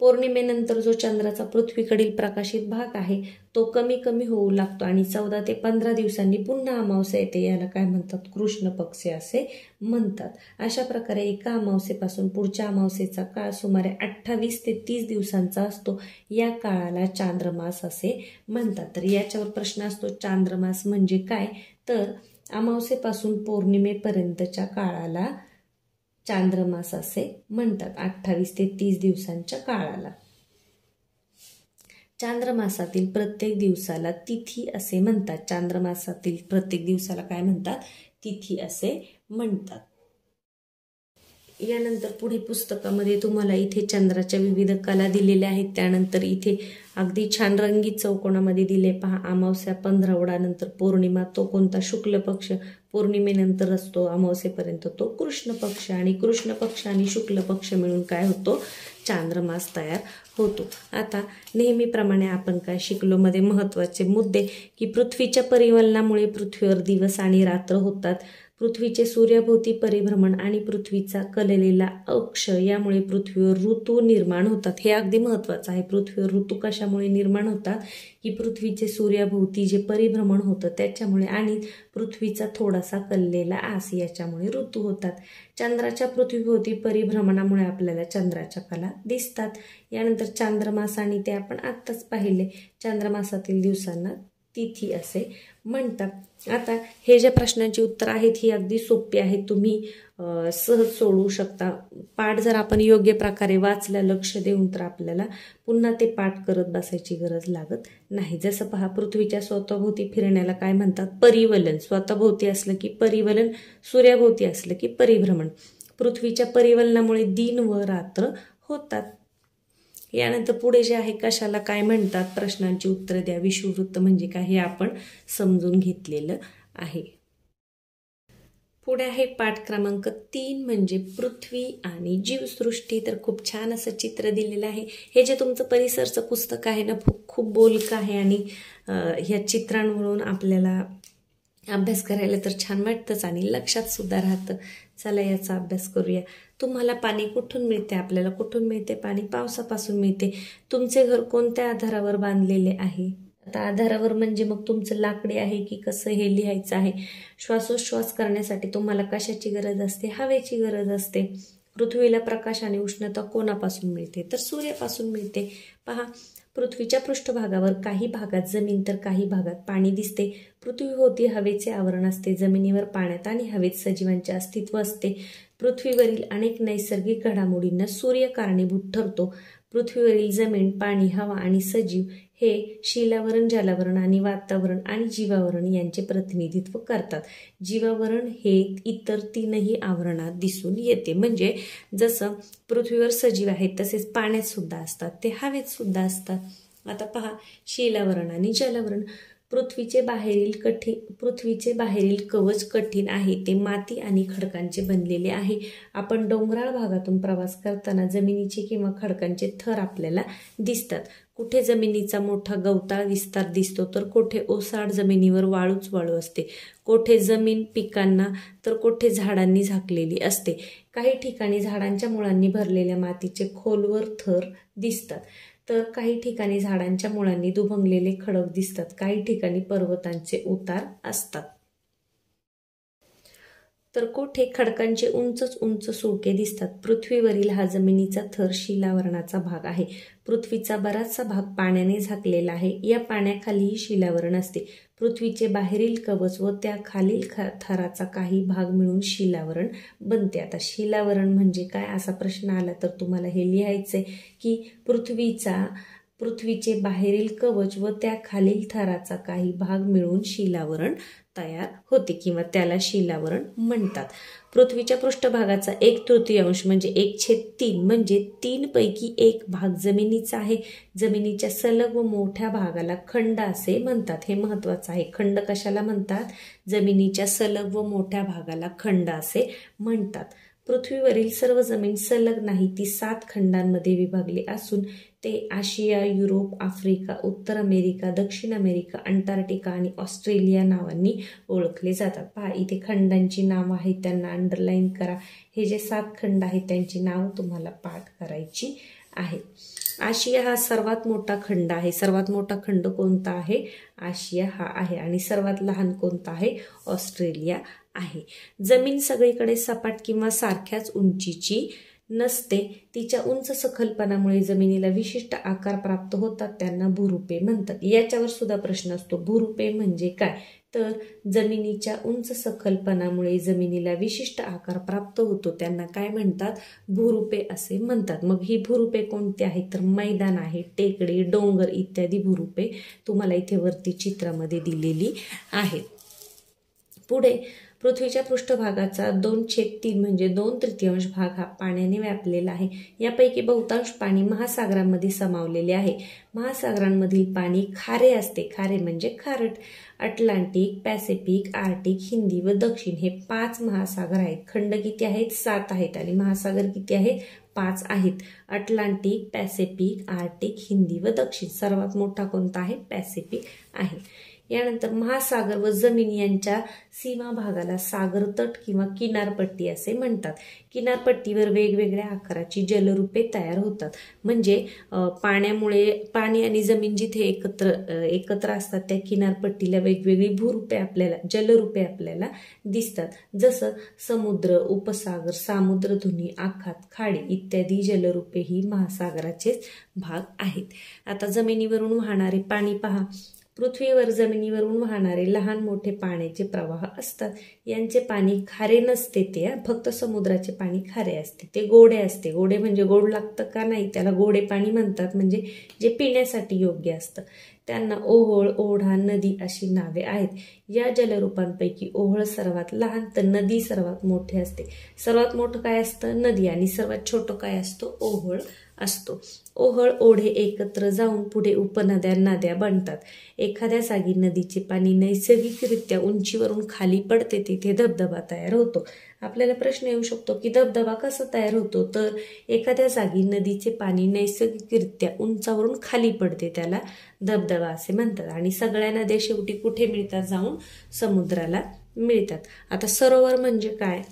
पौर्णिमेनंतर जो चंद्राचा पृथ्वीकडील प्रकाशित भाग आहे तो कमी कमी होऊ लागतो आणि 14 ते 15 दिवसांनी पुन्हा अमावस्या येते. याला काय म्हणतात, कृष्ण पक्ष असे म्हणतात. अशा प्रकारे एका अमावस्येपासून पुढच्या अमावस्येचा काळ सुमारे 28 ते 30 दिवसांचा असतो. या काळाला चांद्रमास असे म्हणतात. तर याच्यावर प्रश्न असतो, चांद्रमास म्हणजे काय, तर अमावस्येपासून पौर्णिमेपर्यंतच्या काळाला चांद्रमास असे म्हणतात. 28 ते 30 दिवसांच्या काळाला. चांद्रमासातील प्रत्येक दिवसाला तिथी असे म्हणतात. चांद्रमासातील प्रत्येक दिवसाला काय म्हणतात, तिथी असे म्हणतात. यानंतर पुढे पुस्तकामध्ये तुम्हाला इथे चंद्राच्या विविध कला दिलेल्या आहेत. त्यानंतर इथे अगदी छान रंगीत चौकोनामध्ये दिले. पहा, अमावस्या 15 नंतर पौर्णिमा, तो कोणता, शुक्ल पक्ष. पौर्णिमेनंतर असतो अमावस्येपर्यंत तो कृष्ण पक्ष आणि कृष्ण पक्ष आणि शुक्ल पक्ष मिळून काय होतो, चांद्रमास तयार होतो. आता नेहमीप्रमाणे आपण काय शिकलो मध्ये महत्त्वाचे मुद्दे, की पृथ्वीच्या परिवलनामुळे पृथ्वीवर दिवस आणि रात्र होतात. पृथ्वीचे सूर्याभोवती परिभ्रमण आणि पृथ्वीचा कललेला अक्ष यामुळे पृथ्वीवर ऋतू निर्माण होतात. हे अगदी महत्त्वाचं आहे. पृथ्वीवर ऋतू कशामुळे निर्माण होतात, की पृथ्वीचे सूर्याभोवती जे परिभ्रमण होतं त्याच्यामुळे आणि पृथ्वीचा थोडासा कललेला आस याच्यामुळे ऋतू होतात. चंद्राच्या पृथ्वीभोवती परिभ्रमणामुळे आपल्याला चंद्राच्या कला दिसतात. यानंतर चांद्रमास आणि ते आपण आत्ताच पाहिले, चांद्रमासातील दिवसांना तिथी असे म्हणतात. आता हे ज्या प्रश्नांची उत्तर आहेत ही अगदी सोपी आहेत, तुम्ही सहज सोडवू शकता. पाठ जर आपण योग्य प्रकारे वाचला, लक्ष देऊन, तर आपल्याला पुन्हा ते पाठ करत बसायची गरज लागत नाही. जसं पहा, पृथ्वीच्या स्वतःभोवती फिरण्याला काय म्हणतात, परिवलन. स्वतःभोवती असलं की परिवलन, सूर्याभोवती असलं की परिभ्रमण. पृथ्वीच्या परिवलनामुळे दिन व रात्र होतात. यानंतर पुढे जे आहे, कशाला काय म्हणतात, प्रश्नांची उत्तरे द्या. विषुववृत्त म्हणजे काय हे आपण समजून घेतलेलं आहे. पुढे आहे पाठ क्रमांक 3 म्हणजे पृथ्वी आणि जीवसृष्टी. तर खूप छान असं चित्र दिलेलं आहे. हे जे तुमचं परिसरचं पुस्तक आहे ना, खूप बोलकं आहे आणि ह्या चित्रांवरून आपल्याला अभ्यास करायला तर छान वाटतंच आणि लक्षात सुद्धा राहतं. चला याचा अभ्यास करूया. तुम्हाला पाणी कुठून मिळते, आपल्याला कुठून मिळते पाणी, पावसापासून मिळते. तुमचे घर कोणत्या आधारावर बांधलेले आहे, आता आधारावर म्हणजे मग तुमचं लाकडी आहे की कसं हे लिहायचं आहे. श्वासोच्छ्वास करण्यासाठी तुम्हाला कशाची गरज असते, हवेची गरज असते. पृथ्वीला प्रकाश आणि उष्णता कोणापासून मिळते, तर सूर्यापासून मिळते. पहा, पृथ्वीच्या पृष्ठभागावर काही भागात जमीन तर काही भागात पाणी दिसते. पृथ्वीभोवती हवेचे आवरण असते. जमिनीवर पाण्यात आणि हवेत सजीवांचे अस्तित्व असते. पृथ्वीवरील अनेक नैसर्गिक घडामोडींना सूर्य कारणीभूत ठरतो. पृथ्वीवरील जमीन, पाणी, हवा आणि सजीव हे शिलावरण, जलावरण आणि वातावरण आणि जीवावरण यांचे प्रतिनिधित्व करतात. जीवावरण हे इतर 3ही आवरणात दिसून येते. म्हणजे जसं पृथ्वीवर सजीव आहेत तसेच पाण्यात सुद्धा असतात, ते हवेत सुद्धा असतात. आता पहा, शिलावरण आणि जलावरण. पृथ्वीचे बाहेरील कवच कठीण आहे. ते माती आणि खडकांचे बनलेले आहे. आपण डोंगराळ भागातून प्रवास करताना जमिनीचे किंवा खडकांचे थर आपल्याला दिसतात. कुठे जमिनीचा मोठा गवताळ विस्तार दिसतो तर कुठे ओसाड जमिनीवर वाळूच वाळू असते. कुठे जमीन पिकांना तर कुठे झाडांनी झाकलेली असते. काही ठिकाणी झाडांच्या मुळांनी भरलेल्या मातीचे खोलवर थर दिसतात, तर काही ठिकाणी झाडांच्या मुळांनी दुभंगलेले खडक दिसतात. काही ठिकाणी पर्वतांचे उतार असतात. तर कोठे खडकांचे उंच उंच सुळके दिसतात. पृथ्वीवरील हा जमिनीचा थर शिलावरणाचा भाग आहे. पृथ्वीचा बराचसा भाग पाण्याने झाकलेला आहे. या पाण्याखालीही शिलावरण असते. पृथ्वीचे बाहेरील कवच व त्या खालील थराचा काही भाग मिळून शिलावरण बनते. आता शिलावरण म्हणजे काय असा प्रश्न आला तर तुम्हाला हे लिहायचंय की पृथ्वीचे बाहेरील कवच व त्या खालील थराचा काही भाग मिळून शिलावरण तयार होते किंवा त्याला शिलावरण म्हणतात. पृथ्वीच्या पृष्ठभागाचा 1/3 म्हणजे 1/3 म्हणजे 3 पैकी 1 भाग जमिनीचा आहे. जमिनीच्या सलग व मोठ्या भागाला खंड असे म्हणतात. हे महत्वाचं आहे. खंड कशाला म्हणतात? जमिनीच्या सलग व मोठ्या भागाला खंड असे म्हणतात. पृथ्वीवरील सर्व जमीन सलग नाही, ती 7 खंडांमध्ये विभागली असून ते आशिया, युरोप, आफ्रिका, उत्तर अमेरिका, दक्षिण अमेरिका, अंटार्क्टिका आणि ऑस्ट्रेलिया नावांनी ओळखले जातात. पहा इथे खंडांची नावं आहेत, त्यांना अंडरलाईन करा. हे जे 7 खंड आहेत त्यांची नावं तुम्हाला पाठ करायची आहेत. आशिया हा सर्वात मोठा खंड आहे. सर्वात मोठा खंड कोणता आहे? आशिया हा आहे. आणि सर्वात लहान कोणता आहे? ऑस्ट्रेलिया आहे. जमीन सगळीकडे सपाट किंवा सारख्याच उंचीची नसते. तिच्या उंच सखलपणामुळे जमिनीला विशिष्ट आकार प्राप्त होतात, त्यांना भूरूपे म्हणतात. याच्यावर सुद्धा प्रश्न असतो, भूरूपे म्हणजे काय? तर जमिनीच्या उंच सखलपणामुळे जमिनीला विशिष्ट आकार प्राप्त होतो, त्यांना काय म्हणतात? भूरूपे असे म्हणतात. मग ही भूरूपे कोणती आहेत? तर मैदान आहे, टेकडी, डोंगर इत्यादी भूरूपे तुम्हाला इथे वरती चित्रामध्ये दिलेली आहेत. पुढे पृथ्वीच्या पृष्ठभागाचा 2/3 म्हणजे 2/3 भाग हा पाण्याने व्यापलेला आहे. यापैकी बहुतांश पाणी महासागरांमध्ये समावलेले आहे. महासागरांमधील पाणी खारे असते. खारे म्हणजे खारट. अटलांटिक, पॅसिफिक, आर्टिक, हिंदी व दक्षिण हे 5 महासागर आहेत. खंड किती आहेत? 7 आहेत. आणि महासागर किती आहेत? 5 आहेत. अटलांटिक, पॅसिफिक, आर्टिक, हिंदी व दक्षिण. सर्वात मोठा कोणता आहे? पॅसिफिक आहे. यानंतर महासागर व जमीन यांच्या सीमा भागाला सागर तट किंवा किनारपट्टी असे म्हणतात. किनारपट्टीवर वेगवेगळ्या आकाराची जलरूपे तयार होतात. म्हणजे पाणी आणि जमीन जिथे एकत्र असतात त्या किनारपट्टीला वेगवेगळी भूरूपे आपल्याला, जलरूपे आपल्याला दिसतात. जसं समुद्र, उपसागर, सामुद्रधुनी, आखात, खाडी इत्यादी जलरूपे ही महासागराचेच भाग आहेत. आता जमिनीवरून वाहणारे पाणी पहा. पृथ्वीवर जमिनीवरून वाहणारे लहान मोठे पाण्याचे प्रवाह असतात. यांचे पाणी खारे नसते. ते फक्त समुद्राचे पाणी खारे असते. ते गोडे असते. गोडे म्हणजे गोड लागतं का? नाही, त्याला गोडे पाणी म्हणतात. म्हणजे जे पिण्यासाठी योग्य असतं. त्यांना ओहोळ, ओढा, नदी अशी नावे आहेत. या जलरूपांपैकी ओहोळ सर्वात लहान तर नदी सर्वात मोठे असते. सर्वात मोठं काय असतं? नदी. आणि सर्वात छोटं काय असतो? ओहोळ असतो. ओहोळ, ओढे एकत्र जाऊन पुढे उपनद्या, नद्या बनतात. एखाद्या जागी नदीचे पाणी नैसर्गिकरित्या उंचीवरून खाली पडते, तिथे धबधबा तयार होतो. आपल्याला प्रश्न येऊ शकतो की धबधबा कसा तयार होतो? तर एखाद्या जागी नदीचे पाणी नैसर्गिकरित्या उंचावरून खाली पडते, त्याला धबधबा असे म्हणतात. आणि सगळ्या नद्या शेवटी कुठे मिळतात? जाऊन समुद्राला मिळतात. आता सरोवर म्हणजे काय?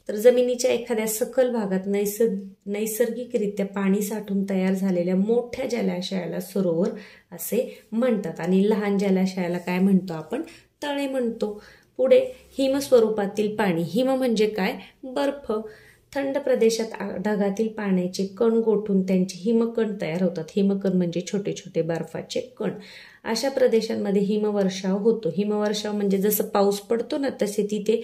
तर जमिनीच्या एखाद्या सखल भागात नैसर्गिकरित्या पाणी साठून तयार झालेल्या मोठ्या जलाशयाला सरोवर असे म्हणतात. आणि लहान जलाशयाला काय म्हणतो आपण? तळे म्हणतो. पुढे हिमस्वरूपातील पाणी. हिम म्हणजे काय? बर्फ. थंड प्रदेशात ढगातील पाण्याचे कण गोठून त्यांचे हिमकण तयार होतात. हिमकण म्हणजे छोटे छोटे बर्फाचे कण. अशा प्रदेशांमध्ये हिमवर्षाव होतो. हिमवर्षाव म्हणजे जसं पाऊस पडतो ना, तसे तिथे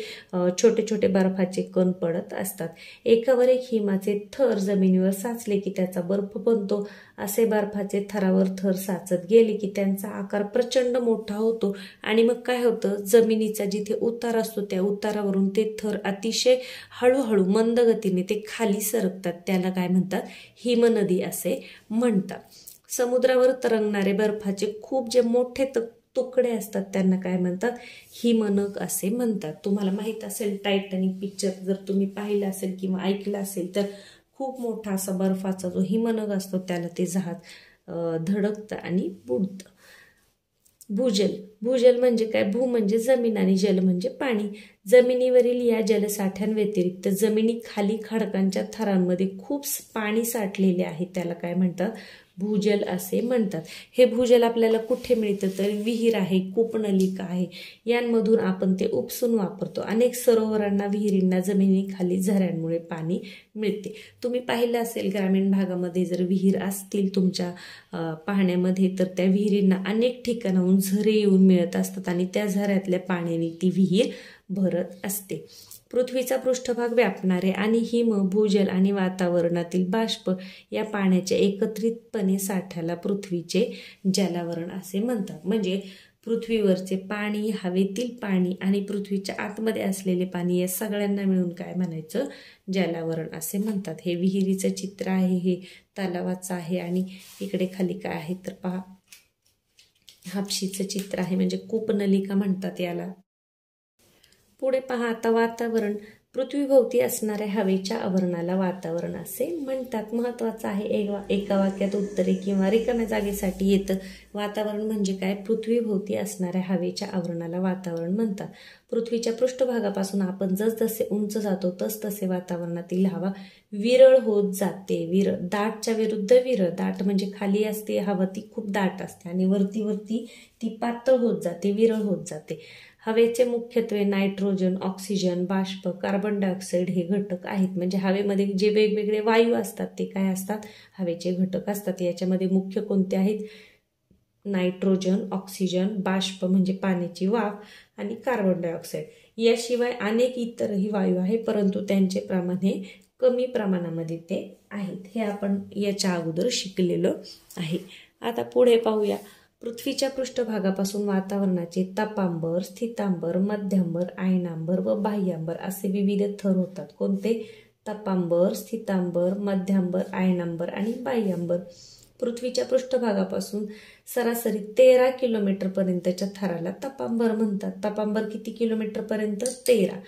छोटे छोटे बर्फाचे कण पडत असतात. एकावर एक हिमाचे थर जमिनीवर साचले की त्याचा बर्फ बनतो. असे बर्फाचे थरावर थर साचत गेले की त्यांचा आकार प्रचंड मोठा होतो. आणि मग काय होतं? जमिनीचा जिथे उतार असतो त्या उतारावरून ते थर अतिशय हळूहळू मंद गतीने ते खाली सरकतात. त्याला काय म्हणतात? हिमनदी असे म्हणतात. समुद्रावर तरंगणारे बर्फाचे खूप जे मोठे तुकडे असतात त्यांना काय म्हणतात? हिमनग असे म्हणतात. तुम्हाला माहित असेल टायटॅनिक पिक्चर जर तुम्ही पाहिलं असेल किंवा ऐकलं असेल तर खूप मोठा असा बर्फाचा जो हिमनग असतो त्याला ते जहाज धडकतं आणि बुडतं. भूजल. भूजल म्हणजे काय? भू म्हणजे जमीन आणि जल म्हणजे पाणी. जमिनीवरील या जलसाठ्यांव्यतिरिक्त जमिनी खाली खडकांच्या थरांमध्ये खूप पाणी साठलेले आहे, त्याला काय म्हणतात? भूजल असे म्हणतात. हे भूजल आपल्याला कुठे मिळतं तर विहीर आहे, कूपनलिका आहे, यांमधून आपण ते उपसून वापरतो. अनेक सरोवरांना, विहिरींना जमिनीखाली झऱ्यांमुळे पाणी मिळते. तुम्ही पाहिलं असेल ग्रामीण भागामध्ये जर विहीर असतील तुमच्या पाहण्यामध्ये तर त्या विहिरींना अनेक ठिकाणाहून झरे येऊन मिळत असतात आणि त्या झऱ्यातल्या पाण्याने ती विहीर भरत असते. पृथ्वीचा पृष्ठभाग व्यापणारे आणि हिम, भूजल आणि वातावरणातील बाष्प या पाण्याच्या एकत्रितपणे साठ्याला पृथ्वीचे जलावरण असे म्हणतात. म्हणजे पृथ्वीवरचे पाणी, हवेतील पाणी आणि पृथ्वीच्या आतमध्ये असलेले पाणी या सगळ्यांना मिळून काय म्हणायचं, जलावरण असे म्हणतात. हे विहिरीचं चित्र आहे, हे तलावाचं आहे आणि इकडे खाली काय आहे तर पहा, हापशीचं चित्र आहे, म्हणजे कूपनलिका म्हणतात याला. पुढे पहा आता वातावरण. पृथ्वीभोवती असणाऱ्या हवेच्या आवरणाला वातावरण असे म्हणतात. महत्वाचं आहे, एका वाक्यात उत्तरे किंवा रिकाम्या जागेसाठी येतं. वातावरण म्हणजे काय, पृथ्वीभोवती असणाऱ्या हवेच्या आवरणाला वातावरण म्हणतात. पृथ्वीच्या पृष्ठभागापासून आपण जसजसे उंच जातो तसतसे वातावरणातील हवा विरळ होत जाते. दाटच्या विरुद्ध विरळ. दाट म्हणजे खाली असते हवा, ती खूप दाट असते आणि वरती ती पातळ होत जाते, विरळ होत जाते. हवेचे मुख्यत्वे नायट्रोजन, ऑक्सिजन, बाष्प, कार्बन डायऑक्साईड हे घटक आहेत. म्हणजे हवेमध्ये जे वेगवेगळे वायू असतात ते काय असतात, हवेचे घटक असतात. याच्यामध्ये मुख्य कोणते आहेत, नायट्रोजन, ऑक्सिजन, बाष्प म्हणजे पाण्याची वाफ आणि कार्बन डायऑक्साईड. याशिवाय अनेक इतरही वायू आहेत, परंतु त्यांचे प्रमाण हे कमी प्रमाणामध्ये ते आहेत. हे आपण याच्या अगोदर शिकलेलो आहे. आता पुढे पाहूया. पृथ्वीच्या पृष्ठभागापासून वातावरणाचे तपांबर, स्थितांबर, मध्यांबर, आयनांबर व बाह्यांबर असे विविध थर होतात. कोणते, तपांबर, स्थितांबर, मध्यांबर, आयनांबर आणि बाह्यांबर. पृथ्वीच्या पृष्ठभागापासून सरासरी 13 किलोमीटर पर्यंतच्या थराला तपांबर म्हणतात. तपांबर किती किलोमीटर पर्यंत, 13.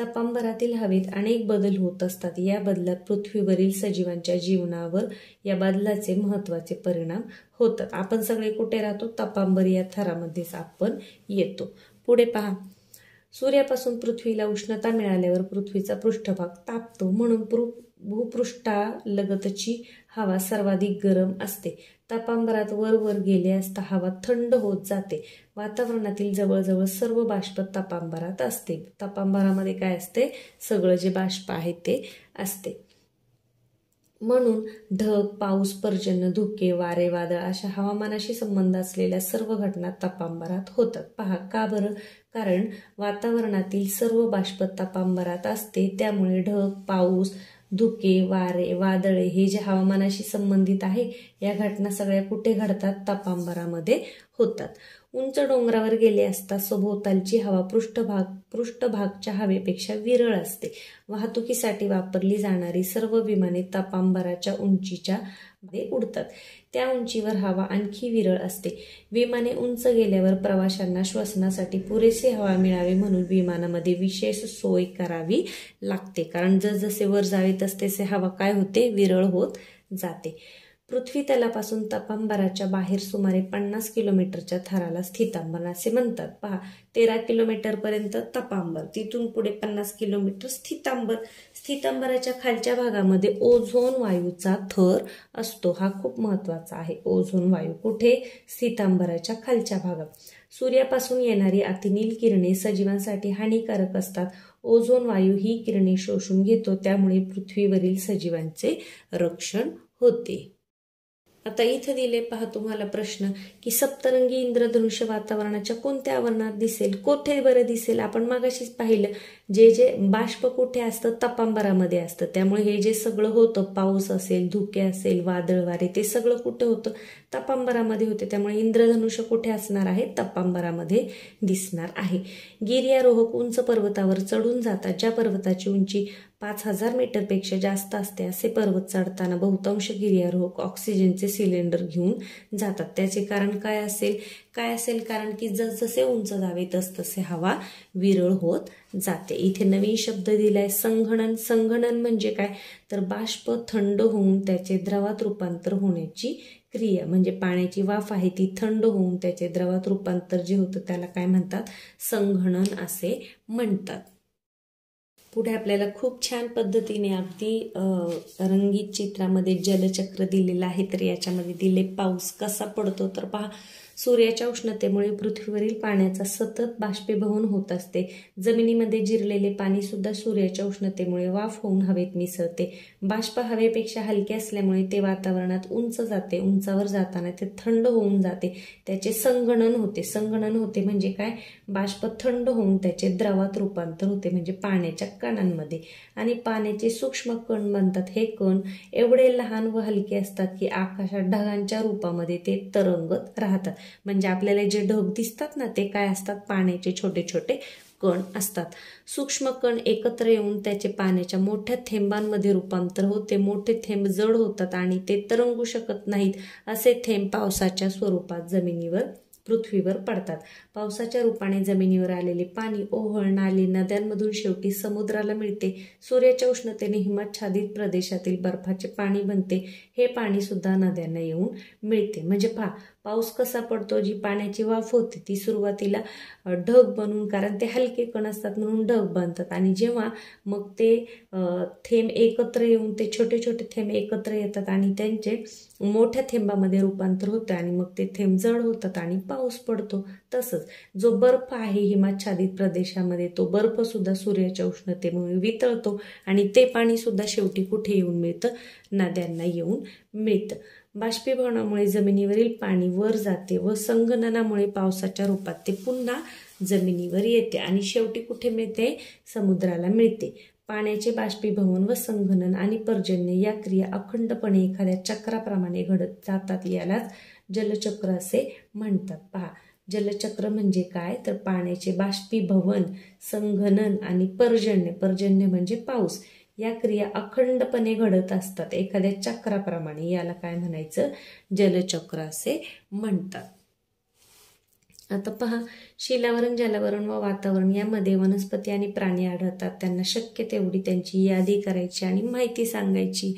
तपांबरातील हवेत अनेक बदल होत असतात. या बदलात पृथ्वीवरील सजीवांच्या जीवनावर या बदलाचे महत्वाचे परिणाम होतात. आपण सगळे कुठे राहतो, तपांबर या थरामध्येच आपण येतो. पुढे पहा. सूर्यापासून पृथ्वीला उष्णता मिळाल्यावर पृथ्वीचा पृष्ठभाग तापतो, म्हणून भूपृष्ठालगतची हवा सर्वाधिक गरम असते. तापांबरात वर गेले असता हवा थंड होत जाते. वातावरणातील जवळजवळ सर्व बाष्प तापांबरात असते. तापांबरामध्ये काय असते, सगळं जे बाष्प आहे ते असते. म्हणून ढग, पाऊस, पर्जन्य, धुके, वारे, वादळ अशा हवामानाशी संबंध असलेल्या सर्व घटना तापांबरात होतात. पहा का बरं, कारण वातावरणातील सर्व बाष्प तापांबरात असते, त्यामुळे ढग, पाऊस, धुके, वारे, वादळे हे जे हवामानाशी संबंधित आहे या घटना सगळ्या कुठे घडतात, तापांबरामध्ये होतात. उंच डोंगरावर गेले असता सभोवतालची हवा पृष्ठभागच्या हवेपेक्षा विरळ असते. वाहतुकीसाठी वापरली जाणारी सर्व विमाने तापांबराच्या उंचीच्या मध्ये उडतात. त्या उंचीवर हवा आणखी विरळ असते. विमाने उंच गेल्यावर प्रवाशांना श्वसनासाठी पुरेसे हवा मिळावी म्हणून विमानामध्ये विशेष सोय करावी लागते. कारण जसजसे वर जावे तसतसे हवा काय होते, विरळ होत जाते. पृथ्वी तलापासून तापांबराच्या बाहेर सुमारे 50 किलोमीटरच्या थराला स्थितांबर असे म्हणतात. पहा, 13 किलोमीटर पर्यंत तपांबर, तिथून पुढे 50 किलोमीटर स्थितांबर. स्थितांबराच्या खालच्या भागामध्ये ओझोन वायूचा थर असतो. हा खूप महत्वाचा आहे. ओझोन वायू कुठे, स्थितांबराच्या खालच्या भागात. सूर्यापासून येणारी अतिनील किरणे सजीवांसाठी हानिकारक असतात. ओझोन वायू ही किरणे शोषून घेतो, त्यामुळे पृथ्वीवरील सजीवांचे रक्षण होते. आता इथे दिले पहा तुम्हाला प्रश्न की सप्तरंगी इंद्रधनुष्य वातावरणाच्या कोणत्या आवरणात दिसेल, कोठे बरं दिसेल. आपण मागाशीच पाहिलं, जे बाष्प कुठे असतं, तपांबरामध्ये असतं. त्यामुळे हे जे सगळं होतं, पाऊस असेल, धुके असेल, वादळ वारे, ते सगळं कुठे होतं, तपांबरामध्ये होते. त्यामुळे इंद्रधनुष्य कुठे असणार आहे, तपांबरामध्ये दिसणार आहे. गिर्यारोहक उंच पर्वतावर चढून जातात. ज्या पर्वताची उंची 5000 मीटरपेक्षा जास्त असते असे पर्वत चढताना बहुतांश गिर्यारोहक ऑक्सिजनचे सिलेंडर घेऊन जातात. त्याचे कारण काय असेल, कारण की जसजसे उंच जावे तसतसे हवा विरळ होत जाते. इथे नवीन शब्द दिलाय, संघनन. संघनन म्हणजे काय, तर बाष्प थंड होऊन त्याचे द्रवात रूपांतर होण्याची क्रिया. म्हणजे पाण्याची वाफ आहे ती थंड होऊन त्याचे द्रवात रूपांतर जे होतं त्याला काय म्हणतात, संघनन असे म्हणतात. पुढे आपल्याला खूप छान पद्धतीने अगदी रंगीत चित्रामध्ये जलचक्र दिलेलं आहे. तर याच्यामध्ये दिले पाऊस कसा पडतो तर पहा, सूर्याच्या उष्णतेमुळे पृथ्वीवरील पाण्याचा सतत बाष्पीभवन होत असते. जमिनीमध्ये जिरलेले पाणी सुद्धा सूर्याच्या उष्णतेमुळे वाफ होऊन हवेत मिसळते. बाष्प हवेपेक्षा हलके असल्यामुळे ते वातावरणात उंच जाते. उंचावर जाताना ते थंड होऊन जाते. त्याचे संगणन होते. संगणन होते म्हणजे काय? बाष्प थंड होऊन त्याचे द्रवात रूपांतर होते म्हणजे पाण्याच्या कणांमध्ये. आणि पाण्याचे सूक्ष्म कण बनतात. हे कण एवढे लहान व हलके असतात की आकाशात ढगांच्या रूपामध्ये ते तरंगत राहतात. म्हणजे आपल्याला जे ढग दिसतात ना ते काय असतात? पाण्याचे छोटे छोटे कण असतात. सूक्ष्म कण एकत्र येऊन त्याचे पाण्याच्या मोठ्या थेंबांमध्ये रूपांतर होते. मोठे थेंब जड होतात आणि ते तरंगू शकत नाहीत. असे थेंब पावसाच्या स्वरूपात जमिनीवर पृथ्वीवर पडतात. पावसाच्या रूपाने जमिनीवर आलेले पाणी ओहळ, नाली, नद्यांमधून शेवटी समुद्राला मिळते. सूर्याच्या उष्णतेने हिमच्छादित प्रदेशातील बर्फाचे पाणी बनते. हे पाणी सुद्धा नद्यांना येऊन मिळते. म्हणजे पहा, पाऊस कसा पडतो? जी पाण्याची वाफ होते ती सुरुवातीला ढग बनून, कारण ते हलके कण असतात म्हणून ढग बनतात. आणि जेव्हा मग ते थेंब एकत्र येऊन ते छोटे छोटे थेंब एकत्र येतात आणि त्यांचे मोठ्या थेंबामध्ये रूपांतर होतं आणि मग ते थेंब जड होतात आणि पाऊस पडतो. तसंच जो बर्फ आहे हिमाच्छादित प्रदेशामध्ये, तो बर्फ सुद्धा सूर्याच्या उष्णतेमुळे वितळतो आणि ते पाणी सुद्धा शेवटी कुठे येऊन मिळतं? नद्यांना येऊन मिळतं. बाष्पीभवनामुळे जमिनीवरील पाणी वर जाते व संगणनामुळे पावसाच्या रूपात ते पुन्हा जमिनीवर येते आणि शेवटी कुठे मिळते? समुद्राला मिळते. पाण्याचे बाष्पीभवन व संगणन आणि पर्जन्य या क्रिया अखंडपणे एखाद्या चक्राप्रमाणे घडत जातात. यालाच जलचक्र असे म्हणतात. पहा, जलचक्र म्हणजे काय? तर पाण्याचे बाष्पीभवन, संगणन आणि पर्जन्य, पर्जन्य म्हणजे पाऊस, या क्रिया अखंडपणे घडत असतात एखाद्या चक्राप्रमाणे. याला काय म्हणायचं? जलचक्र असे म्हणतात. आता पहा, शिलावरण, जलावरण व वातावरण यामध्ये वनस्पती आणि प्राणी आढळतात. त्यांना शक्य तेवढी त्यांची यादी करायची आणि माहिती सांगायची.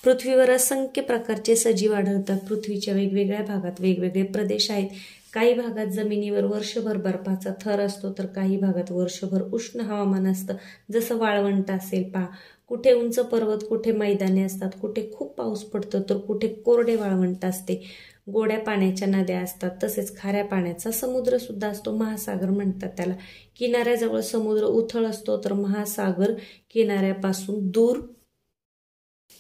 पृथ्वीवर असंख्य प्रकारचे सजीव आढळतात. पृथ्वीच्या वेगवेगळ्या भागात वेगवेगळे प्रदेश आहेत. काही भागात जमिनीवर वर्षभर बर्फाचा थर असतो तर काही भागात वर्षभर उष्ण हवामान असतं. जसं वाळवंट असेल पहा, कुठे उंच पर्वत, कुठे मैदाने असतात, कुठे खूप पाऊस पडतो तर कुठे कोरडे वाळवंट असते. गोड्या पाण्याच्या नद्या असतात, तसेच खाऱ्या पाण्याचा समुद्र सुद्धा असतो. महासागर म्हणतात त्याला. किनाऱ्याजवळ समुद्र उथळ असतो तर महासागर किनाऱ्यापासून दूर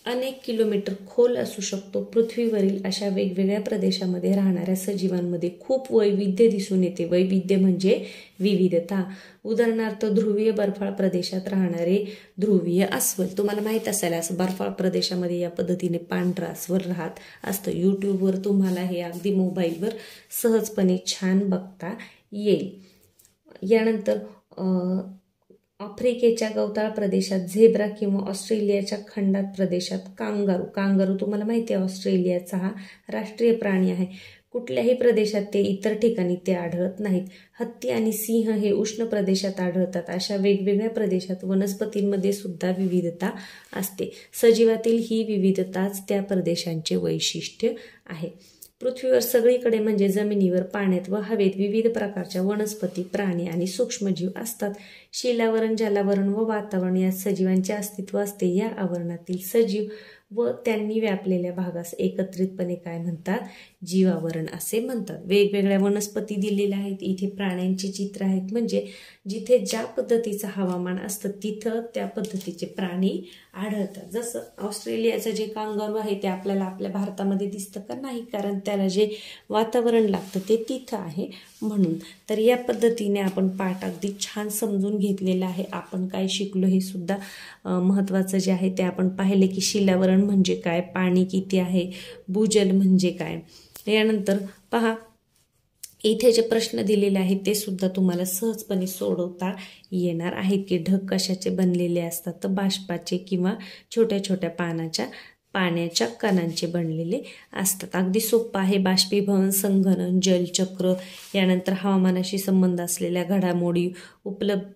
अनेक किलोमीटर खोल असू शकतो. पृथ्वीवरील अशा वेगवेगळ्या प्रदेशामध्ये राहणाऱ्या सजीवांमध्ये खूप वैविध्य दिसून येते. वैविध्य म्हणजे विविधता. उदाहरणार्थ, ध्रुवीय बर्फाळ प्रदेशात राहणारे ध्रुवीय अस्वल. तुम्हाला माहित असेल असं बर्फाळ प्रदेशामध्ये या पद्धतीने पांढरा अस्वल राहत असतं. यूट्यूबवर तुम्हाला हे अगदी मोबाईलवर सहजपणे छान बघता येईल. यानंतर आफ्रिकेच्या गवताळ प्रदेशात झेब्रा किंवा ऑस्ट्रेलियाच्या खंडात प्रदेशात कांगारू. कांगारू तुम्हाला माहिती आहे ऑस्ट्रेलियाचा हा राष्ट्रीय प्राणी आहे. कुठल्याही प्रदेशात ते इतर ठिकाणी ते आढळत नाहीत. हत्ती आणि सिंह हे उष्ण प्रदेशात आढळतात. अशा वेगवेगळ्या प्रदेशात वनस्पतींमध्ये सुद्धा विविधता असते. सजीवातील ही विविधताच त्या प्रदेशांचे वैशिष्ट्य आहे. पृथ्वीवर सगळीकडे म्हणजे जमिनीवर, पाण्यात व हवेत विविध प्रकारच्या वनस्पती, प्राणी आणि सूक्ष्मजीव असतात. शिलावरण, जलावरण व वातावरण यात सजीवांचे अस्तित्व असते. या आवरणातील सजीव व त्यांनी व्यापलेल्या भागास एकत्रितपणे काय म्हणतात? जीवावरण असे म्हणतात. वेगवेगळ्या वनस्पती दिलेल्या आहेत. इथे प्राण्यांची चित्र आहेत. म्हणजे जिथे ज्या पद्धतीचं हवामान असतं तिथं त्या पद्धतीचे प्राणी आढळतात. जसं ऑस्ट्रेलियाचं जे कांगारू आहे ते आपल्याला आपल्या भारतामध्ये दिसतं का? नाही, कारण त्याला जे वातावरण लागतं ते तिथं आहे म्हणून. तर या पद्धतीने आपण पाठ अगदी छान समजून घेतलेला आहे. आपण काय शिकलो हे सुद्धा महत्त्वाचं जे आहे ते आपण पाहिले की शिलावरण म्हणजे काय, पाणी किती आहे, भूजल म्हणजे काय. यानंतर पहा, इथे जे प्रश्न दिलेले आहेत ते सुद्धा तुम्हाला सहजपणे सोडवता येणार आहेत की ढग कशाचे बनलेले असतात? तर बाष्पाचे किंवा छोट्या छोट्या पाण्याच्या कणांचे बनलेले असतात. अगदी सोपं आहे. बाष्पीभवन, संगणन, जलचक्र, यानंतर हवामानाशी संबंध असलेल्या घडामोडी,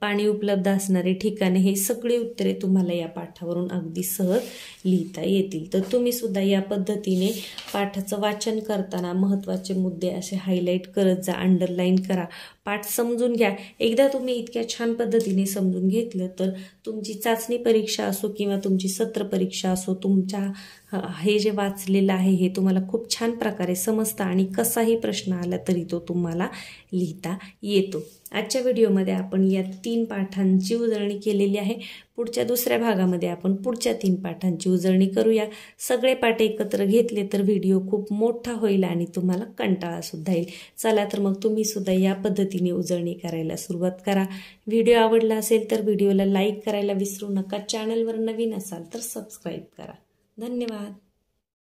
पाणी उपलब्ध असणारे ठिकाणे, हे सगळे उत्तरे तुम्हाला या पाठावरून अगदी सहज लिहिता येतील. तर तुम्ही सुद्धा या पद्धतीने पाठाचं वाचन करताना महत्त्वाचे मुद्दे असे हायलाईट करत जा, अंडरलाईन करा, पाठ समजून घ्या. एकदा तुम्ही इतक्या छान पद्धतीने समजून घेतलं तर तुमची चाचणी परीक्षा असो किंवा तुमची सत्र परीक्षा असो, तुमच्या हे जे वाचलेलं आहे हे तुम्हाला खूप छान प्रकारे समजतं आणि कसाही प्रश्न आला तरी तो तुम्हाला लिहिता येतो. आजच्या व्हिडिओमध्ये आपण या 3 पाठांची उजळणी केलेली आहे. पुढच्या दुसऱ्या भागामध्ये आपण पुढच्या 3 पाठांची उजळणी करूया. सगळे पाठ एकत्र घेतले तर व्हिडिओ खूप मोठा होईल आणि तुम्हाला कंटाळा सुद्धा येईल. चला तर मग तुम्ही सुद्धा या पद्धतीने उजळणी करायला सुरुवात करा. व्हिडिओ आवडला असेल तर व्हिडिओला लाईक करायला विसरू नका. चॅनलवर नवीन असाल तर सबस्क्राईब करा. धन्यवाद.